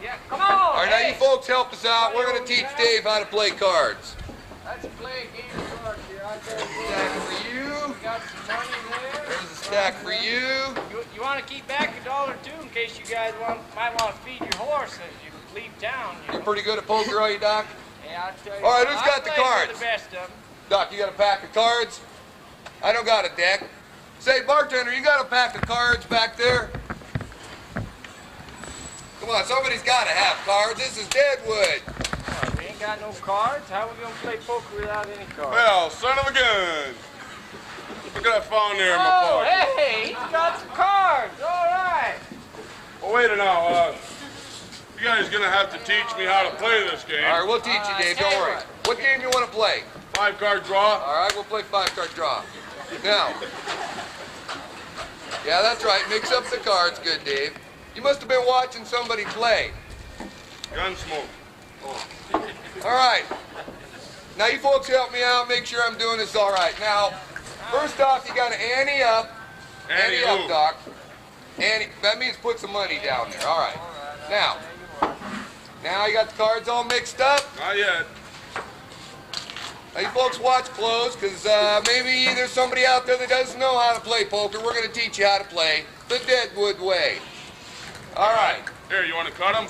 S11: Yeah, come on.
S12: All right, now
S11: hey.
S12: you folks help us out. We're going to teach Dave how to play cards.
S11: Let's play a game of cards here. I'll tell you what.
S12: Stack for you.
S11: We got some money there.
S12: There's a stack for you.
S11: You want to keep back $1 or $2 in case you guys might want to feed your horse as you leave town.
S12: You're pretty good at poker, are you, Doc?
S11: Yeah, I'll tell you.
S12: All right,
S11: what,
S12: who's got the
S11: I play
S12: cards?
S11: for the best of them.
S12: Doc, you got a pack of cards? I don't got a deck. Say, bartender, you got a pack of cards back there? Come on, somebody's got to have cards. This is Deadwood.
S11: Oh, we ain't got no cards. How are we going to play poker without any cards?
S15: Well, son of a gun. Look at that phone there in my
S11: Oh,
S15: pocket.
S11: hey, he's got some cards. All right.
S15: Well, wait a now. You guys gonna have to teach me how to play this game.
S12: All right, we'll teach you, Dave. Don't worry. What game do you want to play?
S15: 5-card draw.
S12: All right, we'll play 5-card draw. Now. Yeah, that's right. Mix up the cards. Good, Dave. You must have been watching somebody play.
S15: Gunsmoke.
S12: All right. Now, you folks help me out. Make sure I'm doing this all right. Now, first off, you got to ante up.
S15: Ante
S12: up,
S15: who?
S12: Doc. Ante, that means put some money down there. All right. Now you got the cards all mixed up.
S15: Not yet.
S12: Now, you folks watch close, because maybe there's somebody out there that doesn't know how to play poker. We're going to teach you how to play the Deadwood way. All right.
S15: Here, you want to cut them?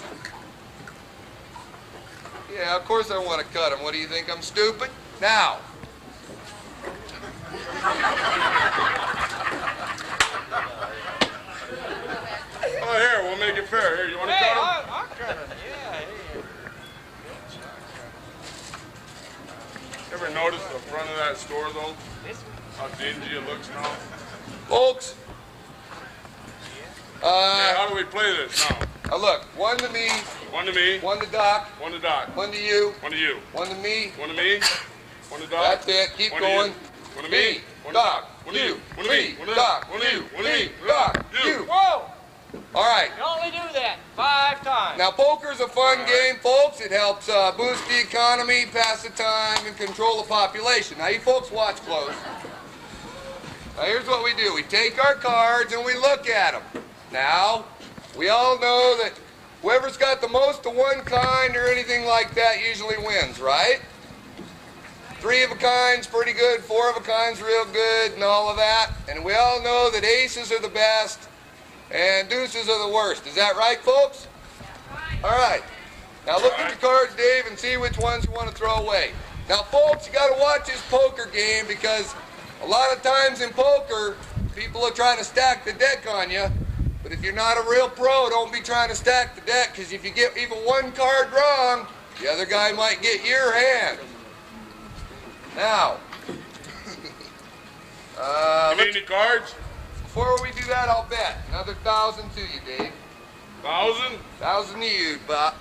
S12: Yeah, of course I want to cut them. What do you think? I'm stupid? Now,
S15: Oh, here, we'll make it fair. Here, you want to
S11: Hey,
S15: cut 'em?
S11: I'm cutting. Yeah, hey.
S15: Ever notice the front of that store, though? How dingy it looks now?
S12: folks,
S15: Yeah, how do we play this now?
S12: look, one to me,
S15: One to me,
S12: one to Doc,
S15: one to Doc,
S12: one to you,
S15: one to you,
S12: one to me.
S15: one to me, one to Doc.
S12: That's it. Keep
S15: one to
S12: going.
S15: you, one to me, one to
S12: Doc,
S15: one to
S12: you,
S15: one to
S12: me,
S15: me, one to
S12: Doc,
S15: one to you, one to me,
S12: Doc,
S15: you.
S12: you.
S11: Whoa!
S12: All right.
S11: You only do that 5 times.
S12: Now, poker's a fun game, folks. It helps boost the economy, pass the time, and control the population. Now, you folks watch close. Now, here's what we do. We take our cards and we look at them. Now, we all know that whoever's got the most of one kind or anything like that usually wins, right? 3 of a kind's pretty good, 4 of a kind's real good, and all of that. And we all know that aces are the best and deuces are the worst. Is that right, folks? All right. Now look at the cards, Dave, and see which ones you want to throw away. Now, folks, you got to watch this poker game because a lot of times in poker, people are trying to stack the deck on you. But if you're not a real pro, don't be trying to stack the deck because if you get even one card wrong, the other guy might get your hand. Now,
S15: You need any cards?
S12: before we do that, I'll bet another 1,000 to you, Dave.
S15: 1,000?
S12: 1,000 to you, Doc.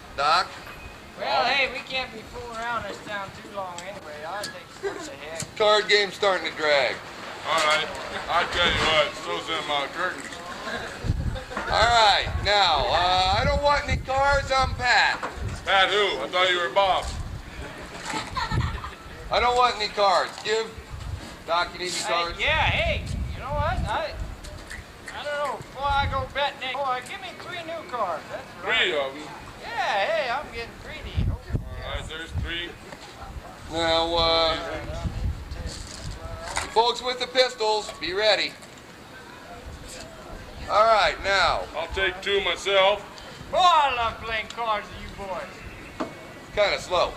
S11: Well, hey, we can't be fooling around this town too long anyway. I think what the heck.
S12: Card game's starting to drag.
S15: All right. I tell you what, so's them curtains.
S12: All right, now, I don't want any cards. I'm Pat.
S15: Pat who? I thought you were Bob.
S12: I don't want any cards. Give Doc, you need any cards?
S11: Yeah, hey, you know what? I don't know. Before I go betting, boy, give me 3 new cards. That's right.
S15: 3 of them.
S11: Yeah, hey, I'm getting greedy.
S15: All right, there's 3.
S12: Now, folks with the pistols, be ready. All right, now.
S15: I'll take 2 myself.
S11: Boy, I love playing cards with you boys.
S12: Kind of slow.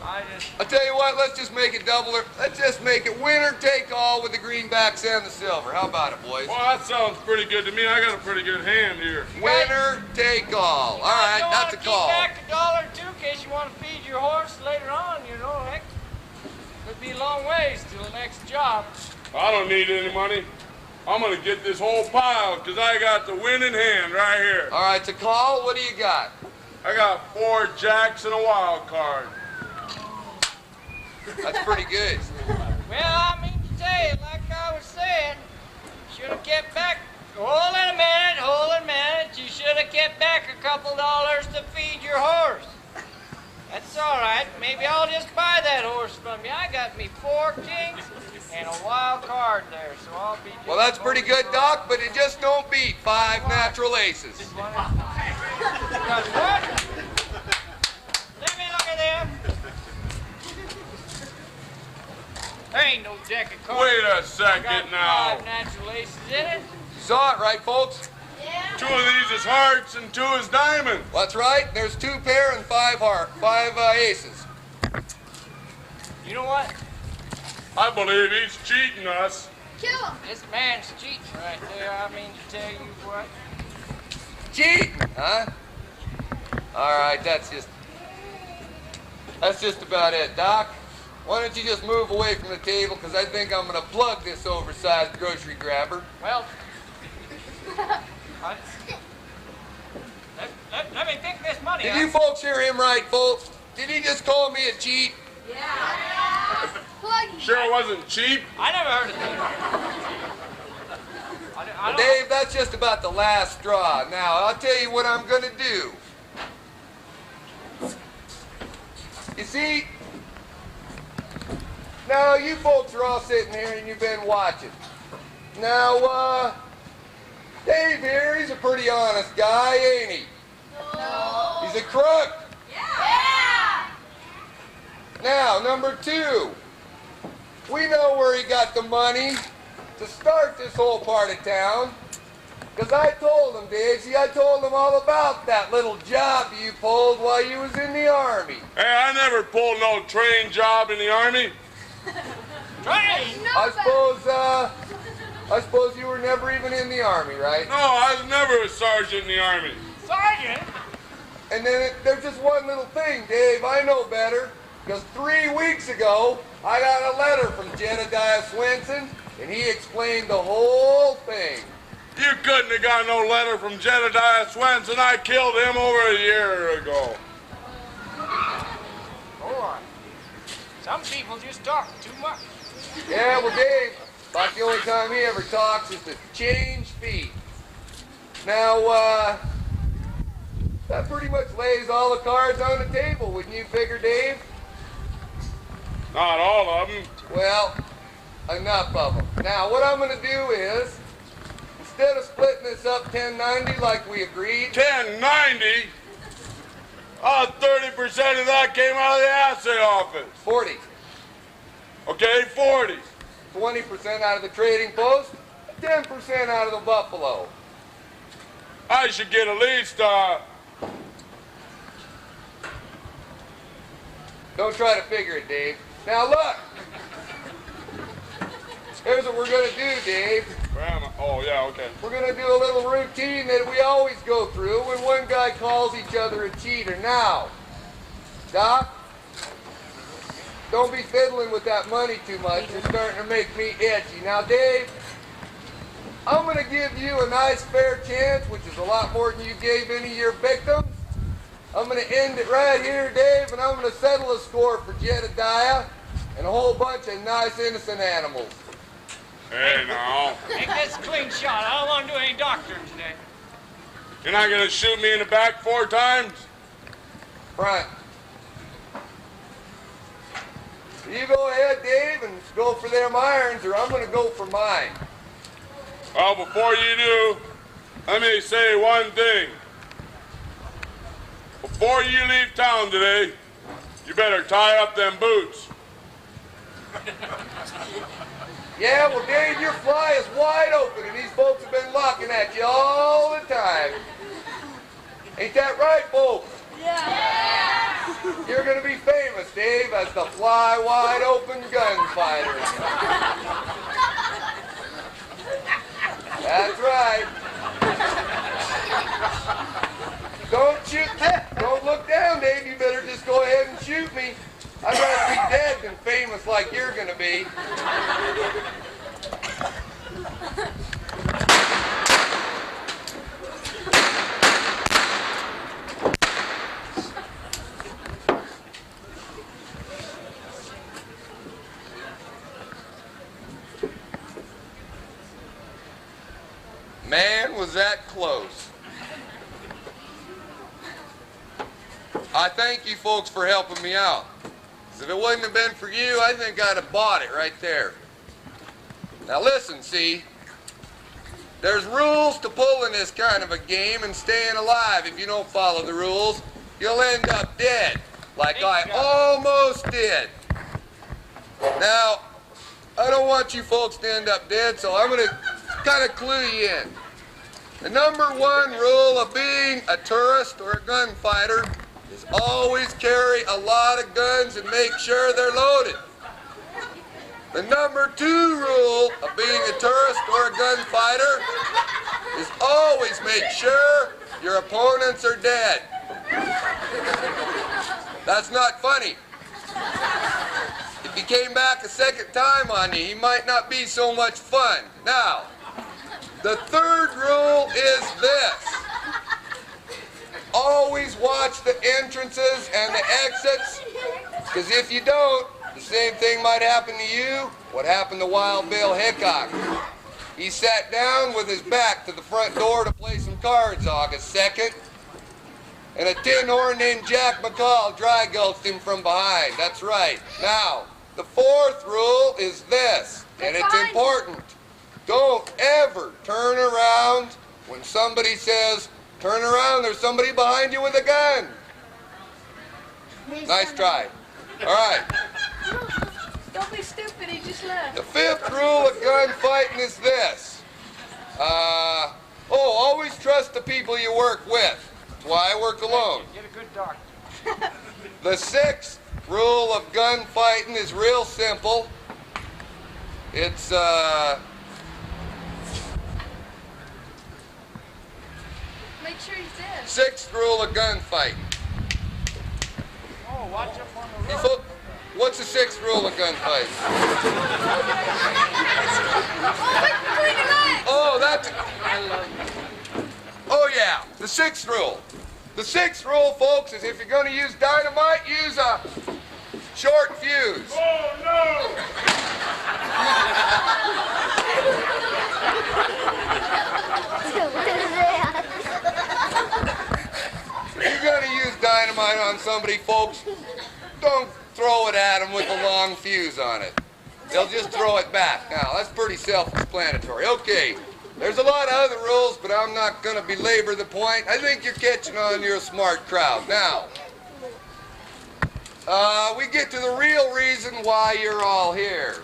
S12: I'll tell you what, let's just make it doubler. Let's just make it winner take all with the greenbacks and the silver. How about it, boys?
S15: Well, that sounds pretty good to me. I got a pretty good hand here.
S12: Winner take all. All right, that's a call.
S11: Keep back $1 or 2 in case you want to feed your horse later on, you know, heck. Could be a long ways to the next job.
S15: I don't need any money. I'm going to get this whole pile because I got the winning hand right here.
S12: All right, to call, what do you got?
S15: I got 4 jacks and a wild card.
S12: That's pretty good.
S11: Well, I mean to tell you, like I was saying, should have kept back. Hold it a minute. You should have kept back a couple dollars to feed your horse. That's all right. Maybe I'll just buy that horse from you. I got me 4 kings and a wild card there, so I'll be.
S12: Well, that's pretty good, Doc, but it just don't beat 5 natural aces.
S11: What? Let me look at them. There ain't no deck of cards.
S15: Wait a second now.
S11: 5 natural aces in it.
S12: You saw it, right, folks?
S15: 2 of these is hearts and 2 is diamonds.
S12: That's right. There's 2 pair and 5 aces.
S11: You know what?
S15: I believe he's cheating us.
S11: Kill him. This man's cheating right there. I mean to tell you what.
S12: Cheating, huh? All right, that's just about it, Doc. Why don't you just move away from the table, because I think I'm going to plug this oversized grocery grabber.
S11: Well, let me pick this money
S12: Did
S11: up.
S12: you folks hear him right, folks? Did he just call me a cheat?
S11: Yeah.
S15: Sure it wasn't cheap.
S11: I never heard of that.
S12: Well, Dave, that's just about the last straw. Now, I'll tell you what I'm going to do. You see, now you folks are all sitting here and you've been watching. Now, Dave here, he's a pretty honest guy, ain't he? No. He's a crook.
S14: Yeah.
S12: Now, number 2, we know where he got the money to start this whole part of town. Because I told him, Dave, see, I told him all about that little job you pulled while you was in the Army.
S15: Hey, I never pulled no train job in the Army.
S12: I suppose you were never even in the Army, right?
S15: No, I was never a sergeant in the Army.
S11: Sergeant?
S12: And then there's just one little thing, Dave. I know better. Because 3 weeks ago, I got a letter from Jedediah Swenson, and he explained the whole thing.
S15: You couldn't have got no letter from Jedediah Swenson. I killed him over a year ago.
S11: Hold on. Some people just talk too much.
S12: Yeah, well, Dave, about the only time he ever talks is to change feet. Now, that pretty much lays all the cards on the table, wouldn't you figure, Dave?
S15: Not all of them.
S12: Well, enough of them. Now, what I'm going to do is, instead of splitting this up 1090 like we agreed...
S15: 1090? 30% of that came out of the assay office.
S12: 40.
S15: Okay, 40.
S12: 20% out of the trading post, 10% out of the buffalo.
S15: I should get at least,
S12: Don't try to figure it, Dave. Now look. Here's what we're going to do, Dave.
S15: Where am I? Oh, yeah, okay.
S12: We're going to do a little routine that we always go through when one guy calls each other a cheater. Now, Doc, don't be fiddling with that money too much. You're starting to make me itchy. Now, Dave, I'm going to give you a nice fair chance, which is a lot more than you gave any of your victims. I'm going to end it right here, Dave, and I'm going to settle a score for Jedediah and a whole bunch of nice, innocent animals.
S15: Hey, now.
S11: Make this a clean shot. I don't want to do any doctoring today.
S15: You're not going to shoot me in the back 4 times?
S12: Front. You go ahead, Dave, and go for them irons, or I'm going to go for mine.
S15: Well, before you do, let me say one thing. Before you leave town today, you better tie up them boots.
S12: Yeah, well, Dave, your fly is wide open, and these folks have been locking at you all the time. Ain't that right, folks?
S14: Yeah.
S12: You're going to be famous, Dave, as the fly wide open gunfighter. That's right. Don't shoot. Don't look down, Dave. You better just go ahead and shoot me. I'd rather be dead than famous like you're going to be. Man, was that close. I thank you folks for helping me out. If it wouldn't have been for you, I think I'd have bought it right there. Now listen, see, there's rules to pulling this kind of a game and staying alive. If you don't follow the rules, you'll end up dead, like I almost did. Now, I don't want you folks to end up dead, so I'm going to kind of clue you in. The #1 rule of being a tourist or a gunfighter is always carry a lot of guns and make sure they're loaded. The #2 rule of being a tourist or a gunfighter is always make sure your opponents are dead. That's not funny. If he came back a second time on you, he might not be so much fun. Now, the 3rd rule is this. Always watch the entrances and the exits, because if you don't, the same thing might happen to you what happened to Wild Bill Hickok. He sat down with his back to the front door to play some cards August 2nd, and a tin horn named Jack McCall dry gulched him from behind. That's right. Now, the 4th rule is this, and it's important. Don't ever turn around when somebody says, turn around, there's somebody behind you with a gun. Nice try. All right.
S14: Don't be stupid, he just left.
S12: The 5th rule of gunfighting is this. Always trust the people you work with. That's why I work alone.
S11: Get a good doctor.
S12: The 6th rule of gunfighting is real simple. It's,
S14: Make sure he's dead.
S12: 6th rule of gunfighting.
S11: Oh, watch up on the road.
S12: What's the 6th rule of gunfighting? Oh, that's... Oh, yeah, the 6th rule. The 6th rule, folks, is if you're going to use dynamite, use a short fuse.
S15: Oh, no!
S12: If you're going to use dynamite on somebody, folks, don't throw it at them with a long fuse on it. They'll just throw it back. Now, that's pretty self-explanatory. Okay, there's a lot of other rules, but I'm not going to belabor the point. I think you're catching on. You're a smart crowd. Now, we get to the real reason why you're all here.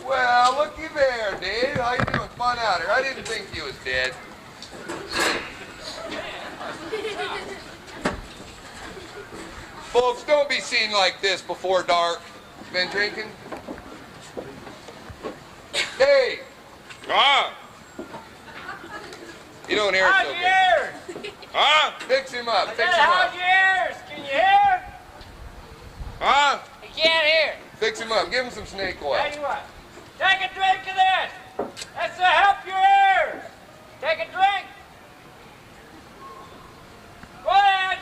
S12: Well, looky there, Dave. How you doing? Come on out here. I didn't think you was dead. Folks, don't be seen like this before dark. Been drinking? Dave!
S15: Huh?
S12: You don't hear it so good.
S15: Huh?
S12: Fix him up. Fix him
S11: How's
S12: up.
S11: your ears? Can you hear?
S15: Huh?
S11: You can't hear.
S12: Fix him up. Give him some snake oil.
S11: Tell you what. Take a drink of this. That's to help your ears. Take a drink. Go ahead.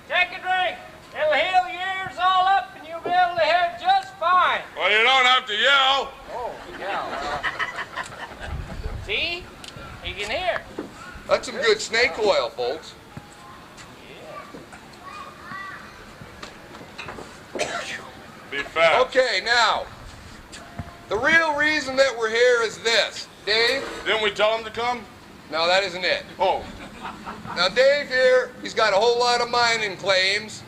S11: Take a drink. It'll heal your ears all up and you'll be able to hear just fine.
S15: Well, you don't have to yell.
S11: Oh, yeah. See? You can hear.
S12: That's some good snake oil, folks.
S15: Be fast.
S12: Okay, now, the real reason that we're here is this. Dave?
S15: Didn't we tell him to come?
S12: No, that isn't it.
S15: Oh.
S12: Now, Dave here, he's got a whole lot of mining claims,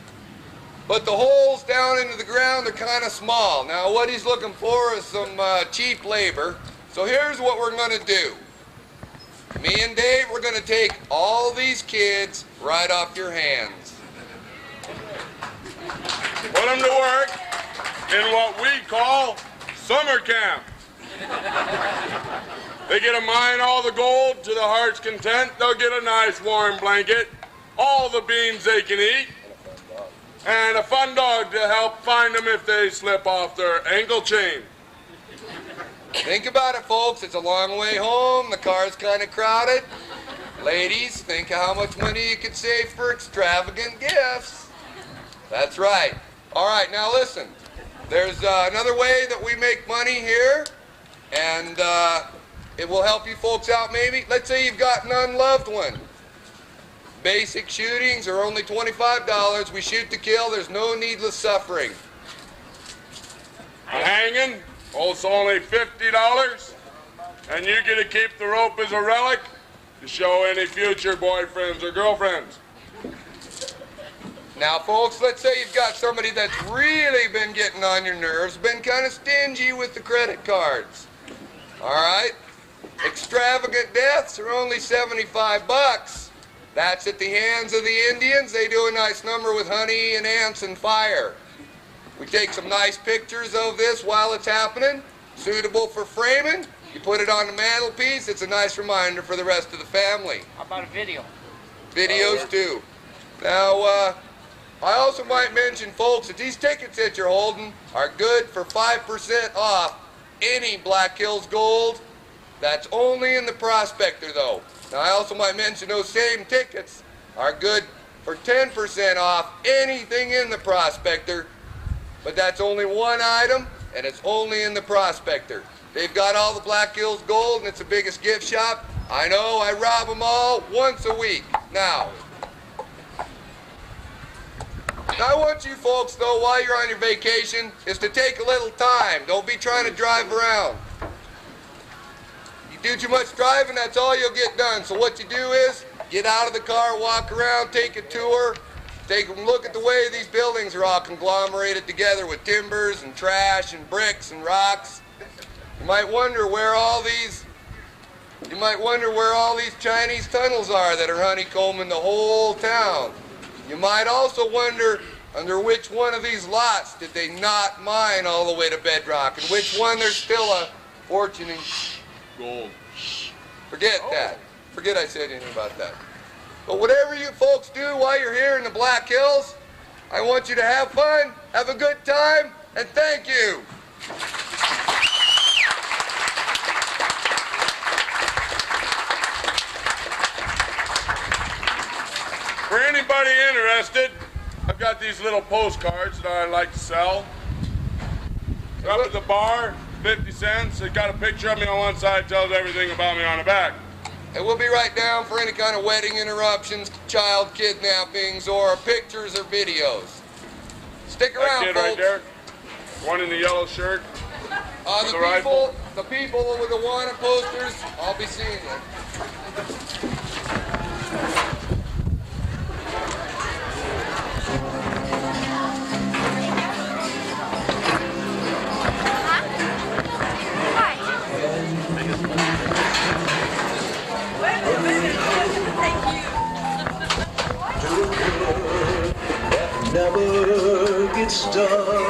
S12: but the holes down into the ground are kind of small. Now, what he's looking for is some cheap labor. So here's what we're going to do. Me and Dave, we're going to take all these kids right off your hands.
S15: Put them to work in what we call summer camp. They get to mine all the gold to the heart's content. They'll get a nice warm blanket, all the beans they can eat, and a fun dog to help find them if they slip off their ankle chain.
S12: Think about it, folks. It's a long way home. The car's kind of crowded. Ladies, think of how much money you could save for extravagant gifts. That's right. All right, now listen. There's another way that we make money here, and it will help you folks out maybe. Let's say you've got an unloved one. Basic shootings are only $25. We shoot to kill. There's no needless suffering.
S15: A hanging, also only $50, and you get to keep the rope as a relic to show any future boyfriends or girlfriends.
S12: Now, folks, let's say you've got somebody that's really been getting on your nerves, been kind of stingy with the credit cards. All right? Extravagant deaths are only $75. That's at the hands of the Indians. They do a nice number with honey and ants and fire. We take some nice pictures of this while it's happening, suitable for framing. You put it on the mantelpiece. It's a nice reminder for the rest of the family.
S11: How about a video?
S12: Videos, too. Now, I also might mention, folks, that these tickets that you're holding are good for 5% off any Black Hills Gold. That's only in the prospector, though. Now, I also might mention those same tickets are good for 10% off anything in the prospector, but that's only one item, and it's only in the prospector. They've got all the Black Hills Gold, and it's the biggest gift shop. I know, I rob them all once a week. Now, I want you folks, though, while you're on your vacation, is to take a little time. Don't be trying to drive around. You do too much driving, that's all you'll get done. So what you do is, get out of the car, walk around, take a tour, take a look at the way these buildings are all conglomerated together with timbers and trash and bricks and rocks. You might wonder where all these Chinese tunnels are that are honeycombing the whole town. You might also wonder under which one of these lots did they not mine all the way to bedrock, and which one there's still a fortune in
S15: gold.
S12: Forget that. Forget I said anything about that. But whatever you folks do while you're here in the Black Hills, I want you to have fun, have a good time, and thank you.
S15: For anybody interested, I've got these little postcards that I like to sell. Up at the bar, 50 cents. It's got a picture of me on one side, tells everything about me on the back.
S12: And we'll be right down for any kind of wedding interruptions, child kidnappings, or pictures or videos. Stick around,
S15: that kid
S12: folks.
S15: right there, one in the yellow shirt.
S12: The people with the wanted posters, I'll be seeing you.
S16: Never gets done.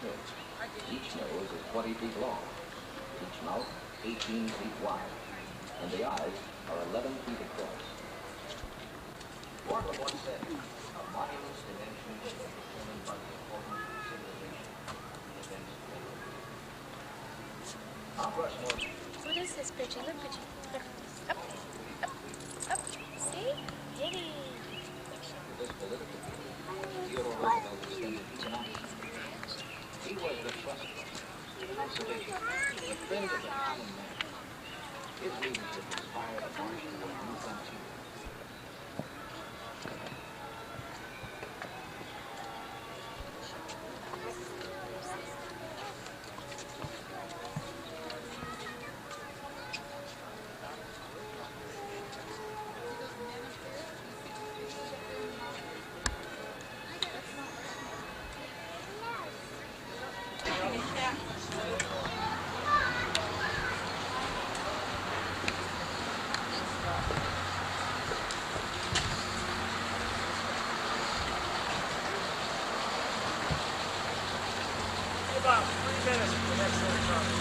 S10: heads. Each nose is 20 feet long, each mouth 18 feet wide, and the eyes are 11 feet across. Warren once said, a monument's dimensions is determined by the importance of civilization. Mount Rushmore.
S6: What is this, Bridgie? Look, Bridgie. Look. Up, up, up. See? Hitty.
S10: This political Theodore Roosevelt extended his national experience. He was the trustworthy, conservative, a friend of the common man. His leadership inspired a march toward new frontiers.
S3: About 3 minutes for the next one coming.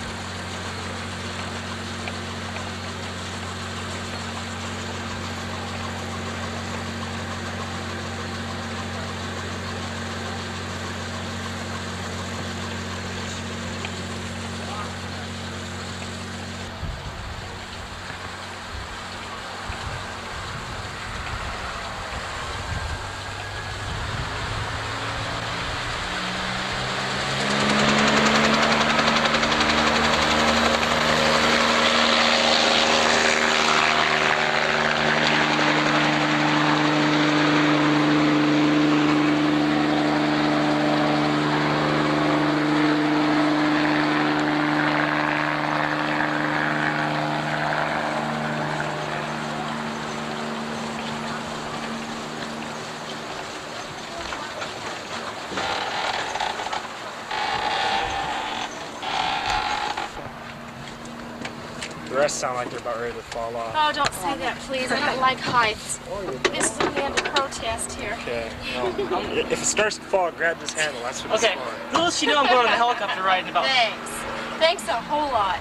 S3: The rest sound like they're about ready to fall off.
S6: Oh, don't say that, please. I don't like heights. This is only under protest here.
S3: Okay. Well, if it starts to fall, grab this handle. That's what it's
S5: Okay.
S3: for.
S5: Little does she know I'm going on the helicopter ride in about.
S6: Thanks. Thanks a whole lot.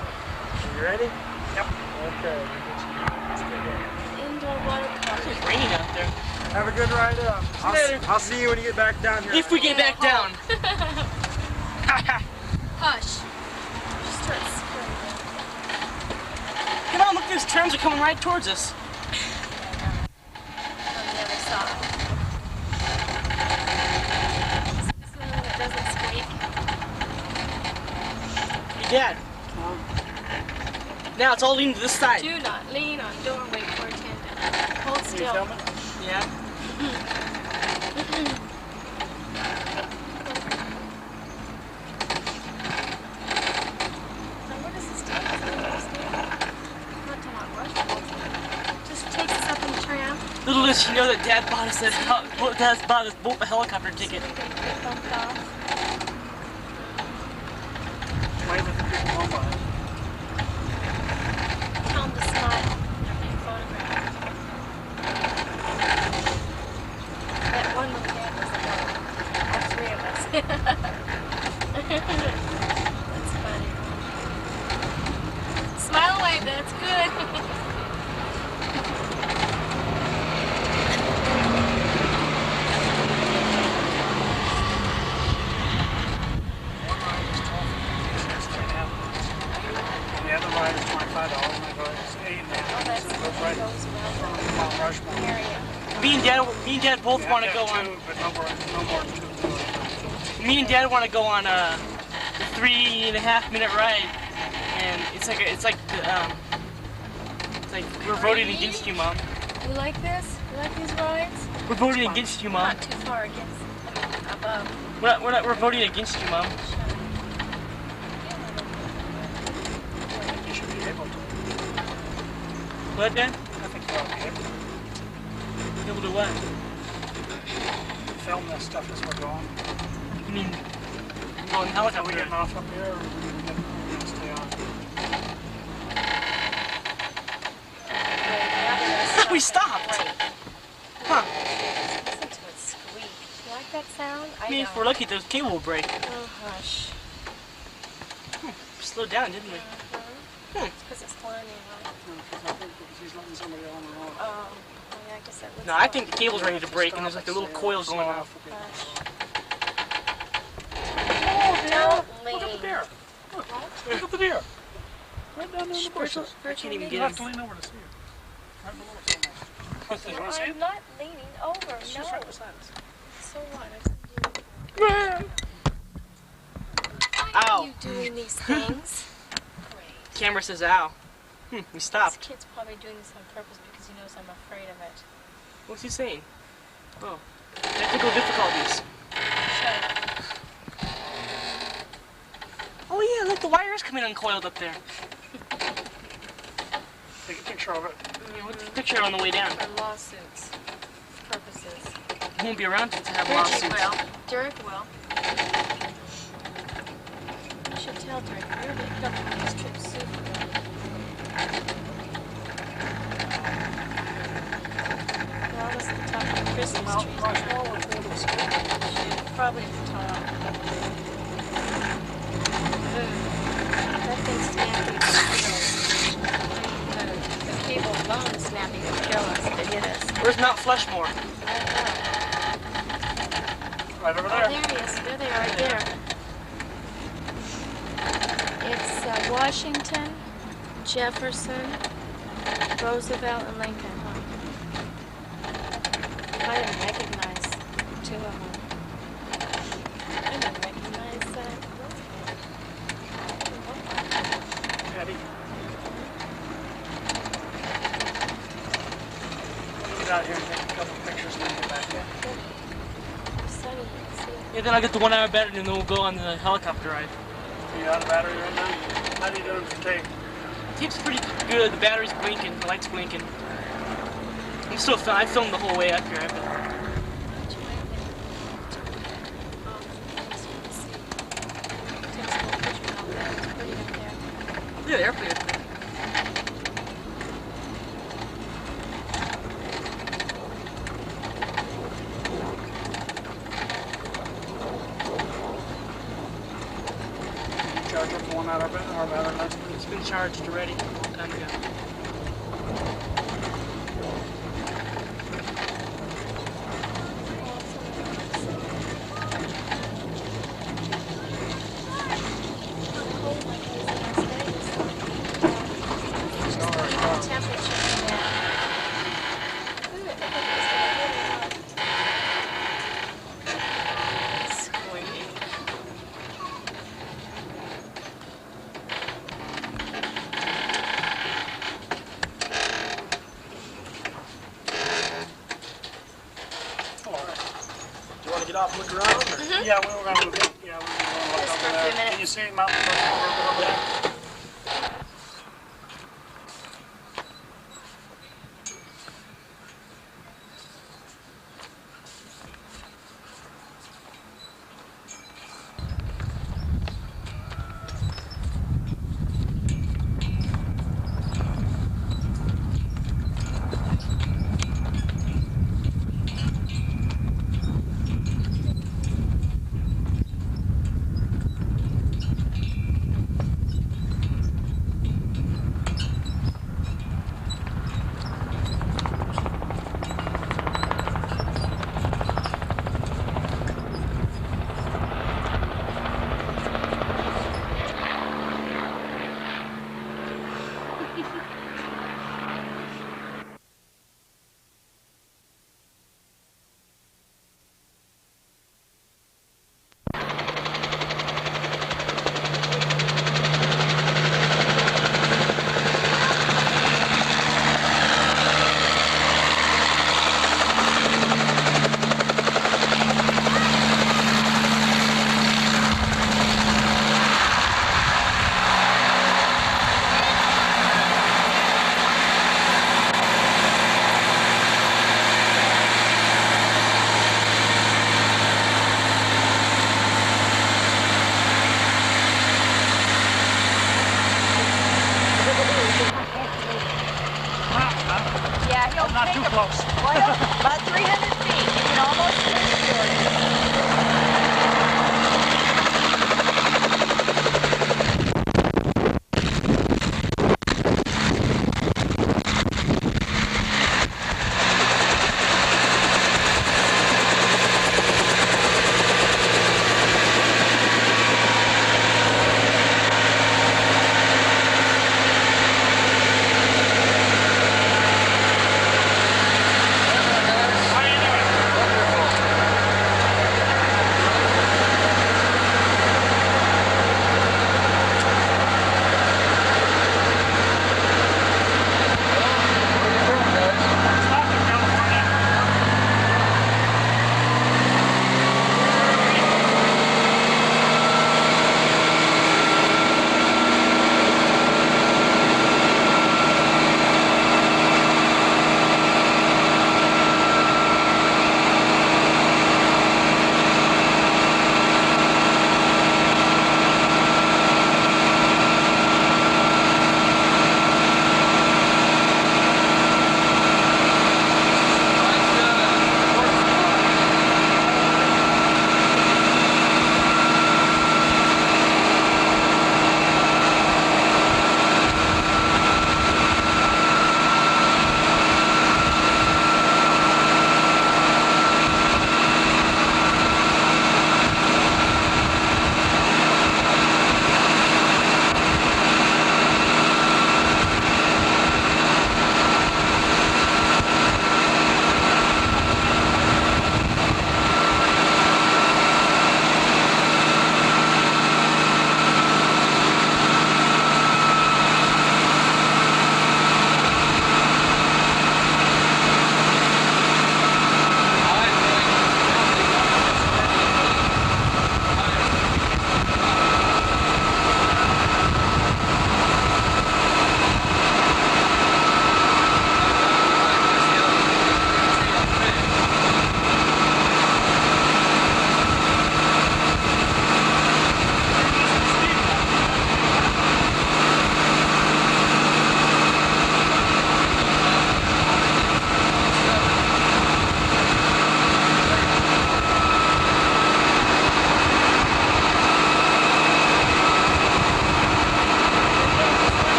S3: You ready?
S5: Yep.
S3: Okay.
S6: Indoor water park.
S5: It's raining out there.
S3: Have a good ride up. I'll see you when you get back down here.
S5: If we get back down.
S6: Hush. Just start spraying.
S5: Come on, look, those trams are coming right towards us.
S6: On the other side. Is this the one that doesn't squeak?
S5: Hey, Dad. Now it's all leaning to this side.
S6: Do not lean on doorway for attendant. Hold still.
S5: Yeah. Little does she know that Dad bought us both a helicopter ticket.
S6: Tell him to smile. They're being photographed. That one little dad was all 3 of us. That's funny. Smile away, that's good.
S5: Me and Dad both want to go on. Me and Dad want to go on a 3.5-minute ride, and it's like we're voting against you, Mom.
S6: You like this? You like these rides?
S5: We're voting against you, Mom.
S6: Not too far against. Above.
S5: We're voting against you, Mom.
S3: You should be able to.
S5: What, Dad?
S3: I think you ought to be able to.
S5: Able to what?
S3: Film this stuff as we're going.
S5: You mean going helicopter?
S3: Are we getting off up here, or are we going to stay on?
S5: We stopped. Huh.
S6: Listen to it squeak. You like that sound?
S5: I mean, if we're lucky, the cable will break.
S6: Uh-huh. Hush.
S9: Slowed down, didn't we?
S6: It's because it's climbing, right?
S3: I think because he's letting somebody on and on.
S6: Oh, yeah, I guess that would
S9: No, I think the cable's ready to break, and there's like a little coil going off.
S6: Don't lean.
S3: Look at the deer. Look at the deer. Right down there in the bushes.
S9: I can't even
S3: You
S9: get
S3: have
S9: him.
S3: to lean over to see her. Right below us almost. You want to see
S6: I'm
S3: it?
S6: not leaning over,
S3: She's
S6: no.
S3: right beside us.
S6: So what? I can do Why are you doing these things?
S9: Camera says ow. We
S6: This
S9: stopped.
S6: kid's probably doing this on purpose because he knows I'm afraid of it.
S9: What's he saying? Oh. Technical difficulties.
S6: Shut up.
S9: Oh yeah, look, the wires coming uncoiled up there.
S3: Take a picture of it.
S9: Yeah, what's the picture on the way down?
S6: For lawsuits purposes.
S9: He won't be around to have
S6: Bridget
S9: lawsuits.
S6: will. Derek will. You should tell Derek. You're the couple of these trips super. Well, that's the top of the Christmas tree. Probably at the top. That thing's snappy to kill us. The cable alone is snappy to kill us, to hit us.
S9: Where's Mount Flushmore?
S3: Right over
S6: Oh,
S3: there.
S6: there he is. There they are, right there. It's Washington, Jefferson, Roosevelt, and Lincoln. I didn't recognize two of them. I didn't recognize
S3: Eddie. Get out here and take a couple pictures and then get back in.
S6: Sunny, you can see it.
S9: Yeah, then I'll get the 1 hour battery and then we'll go on the helicopter ride.
S3: You out of battery right now? How do you do it for tape?
S9: Tape's pretty good. The battery's blinking. The light's blinking. I'm still I filmed the whole way up here. I've been... Yeah, the airplane.
S3: Charge up the one out of our battery.
S9: It's been charged already a long time ago.
S3: Get off, look around? Or? Yeah, we were going to look at, yeah, we were going to look over there. Can you see Mount Rushmore over there?
S6: Yeah, he'll
S3: not too close.